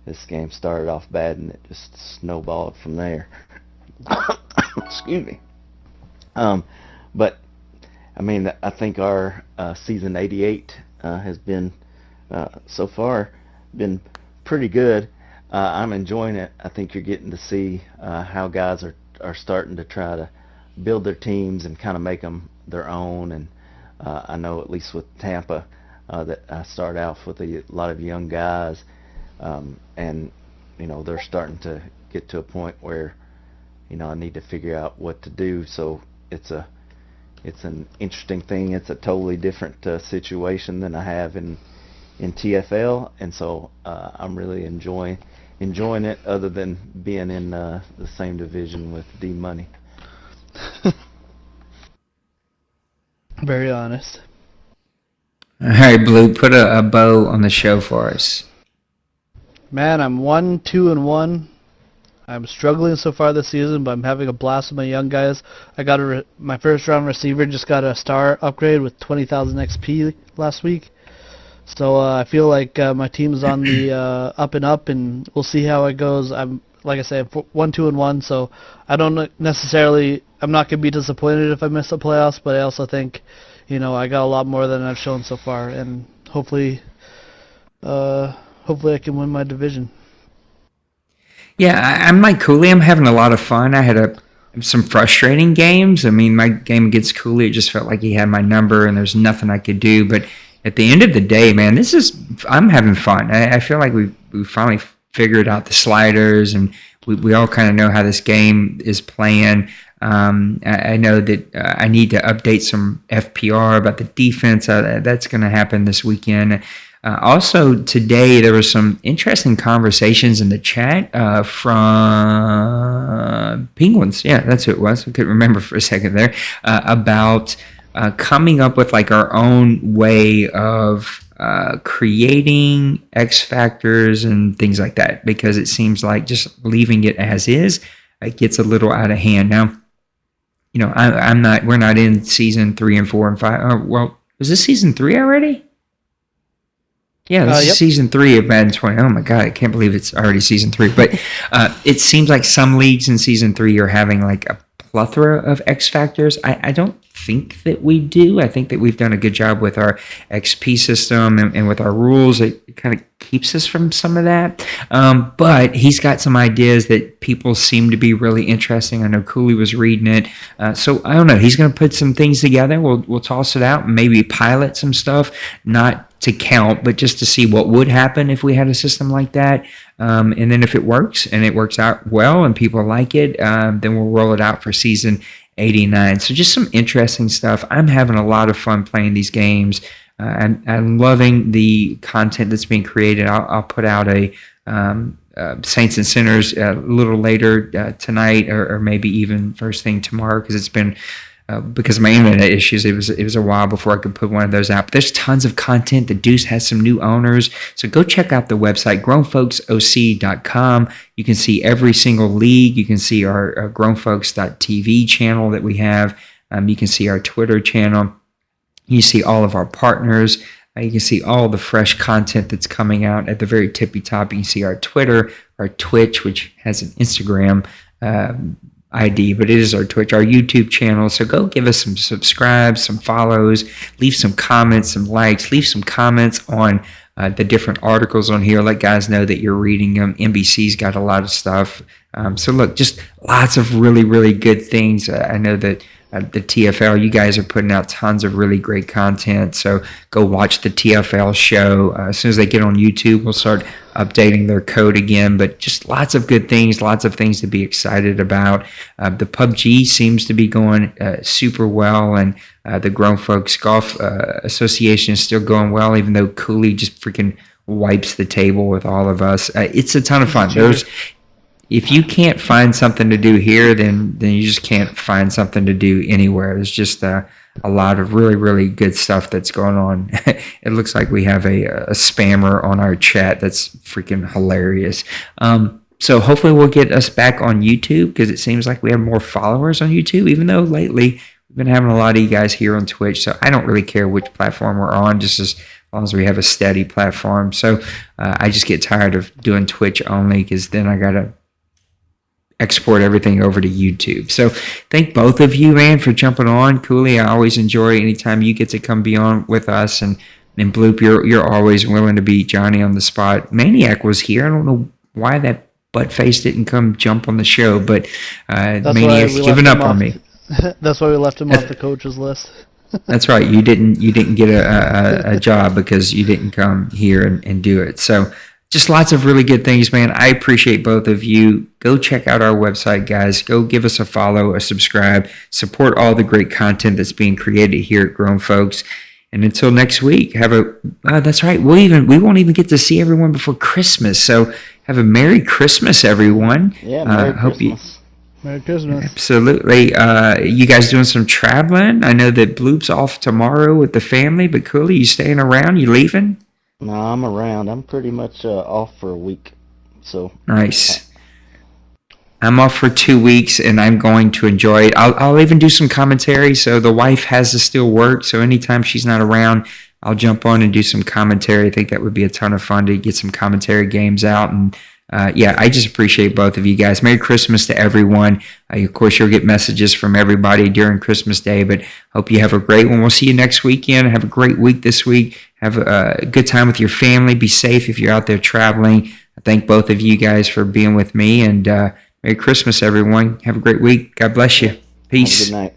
this game started off bad, and it just snowballed from there. Excuse me. But I mean, I think our season 88 has been so far been pretty good. I'm enjoying it. I think you're getting to see how guys are starting to try to build their teams and kind of make them their own. And I know at least with Tampa that I start off with a lot of young guys, and they're starting to get to a point where I need to figure out what to do. So it's an interesting thing. It's a totally different situation than I have in TFL, and so I'm really enjoying it, other than being in the same division with D Money. Very honest. All right, Blue, put a bow on the show for us. Man, I'm 1-2-1. I'm struggling so far this season, but I'm having a blast with my young guys. I got my first round receiver just got a star upgrade with 20,000 XP last week. So I feel like my team's on the up and up, and we'll see how it goes. Like I said, 1-2-1, so I don't necessarily. I'm not gonna be disappointed if I miss the playoffs, but I also think, I got a lot more than I've shown so far, and hopefully I can win my division. Yeah, I'm like Cooley. I'm having a lot of fun. I had some frustrating games. I mean, my game against Cooley, it just felt like he had my number, and there's nothing I could do. But at the end of the day, man, I'm having fun. I feel like we finally figured out the sliders, and we all kind of know how this game is playing. I know that I need to update some FPR about the defense. That's going to happen this weekend. Also, today there were some interesting conversations in the chat from Penguins. Yeah, that's who it was. I couldn't remember for a second there. About coming up with like our own way of creating X factors and things like that, because it seems like just leaving it as is, it gets a little out of hand. Now, we're not in season 3 and 4 and 5. Oh, well, was this season 3 already? Yeah, this is season 3 of Madden 20. Oh my God, I can't believe it's already season 3. But it seems like some leagues in season 3 are having like a plethora of X factors. I don't think that we do. I think that we've done a good job with our XP system and with our rules. It kind of keeps us from some of that. But he's got some ideas that people seem to be really interesting. I know Cooley was reading it. So I don't know. He's going to put some things together. We'll toss it out and maybe pilot some stuff, not to count, but just to see what would happen if we had a system like that. And then if it works and it works out well and people like it, then we'll roll it out for season 89. So just some interesting stuff. I'm having a lot of fun playing these games. I'm loving the content that's being created. I'll put out a Saints and Sinners a little later tonight, or maybe even first thing tomorrow, because it's been because of my internet issues, it was a while before I could put one of those out. But there's tons of content. The Deuce has some new owners, so go check out the website grownfolksoc.com. You can see every single league. You can see our grownfolks.tv channel that we have. You can see our Twitter channel. You see all of our partners. You can see all the fresh content that's coming out at the very tippy top. You can see our Twitter, our Twitch, which has an Instagram ID, but it is our Twitch, our YouTube channel. So go give us some subscribes, some follows, leave some comments, some likes, leave some comments on the different articles on here. Let guys know that you're reading them. NBC's got a lot of stuff. So look, just lots of really, really good things. I know that the TFL, you guys are putting out tons of really great content. So go watch the TFL show. As soon as they get on YouTube, we'll start updating their code again. But just lots of good things, lots of things to be excited about. The PUBG seems to be going super well, and the Grown Folks Golf Association is still going well, even though Cooley just freaking wipes the table with all of us. It's a ton of fun. If you can't find something to do here, then you just can't find something to do anywhere. There's just a lot of really, really good stuff that's going on. It looks like we have a spammer on our chat that's freaking hilarious. So hopefully we'll get us back on YouTube, because it seems like we have more followers on YouTube, even though lately we've been having a lot of you guys here on Twitch. So I don't really care which platform we're on, just as long as we have a steady platform. So I just get tired of doing Twitch only, because then I got to export everything over to YouTube. So thank both of you, man, for jumping on. Cooley, I always enjoy anytime you get to come be on with us, and Bloop, you're always willing to be Johnny on the spot. Maniac was here. I don't know why that butt face didn't come jump on the show, but Maniac's giving up on me. That's why we left him off the coach's list. That's right. You didn't get a job because you didn't come here and do it. So just lots of really good things, man. I appreciate both of you. Go check out our website, guys. Go give us a follow, a subscribe. Support all the great content that's being created here at Grown Folks. And until next week, that's right. We won't even get to see everyone before Christmas. So have a Merry Christmas, everyone. Yeah, Merry Christmas. Merry Christmas. Absolutely. You guys doing some traveling? I know that Bloop's off tomorrow with the family, but Cooley, you staying around? You leaving? No, I'm around. I'm pretty much off for a week. So nice. I'm off for 2 weeks, and I'm going to enjoy it. I'll even do some commentary. So the wife has to still work. So anytime she's not around, I'll jump on and do some commentary. I think that would be a ton of fun to get some commentary games out. And I just appreciate both of you guys. Merry Christmas to everyone. Of course, you'll get messages from everybody during Christmas Day, but hope you have a great one. We'll see you next weekend. Have a great week this week. Have a good time with your family. Be safe if you're out there traveling. I thank both of you guys for being with me, and Merry Christmas, everyone. Have a great week. God bless you. Peace. Have a good night.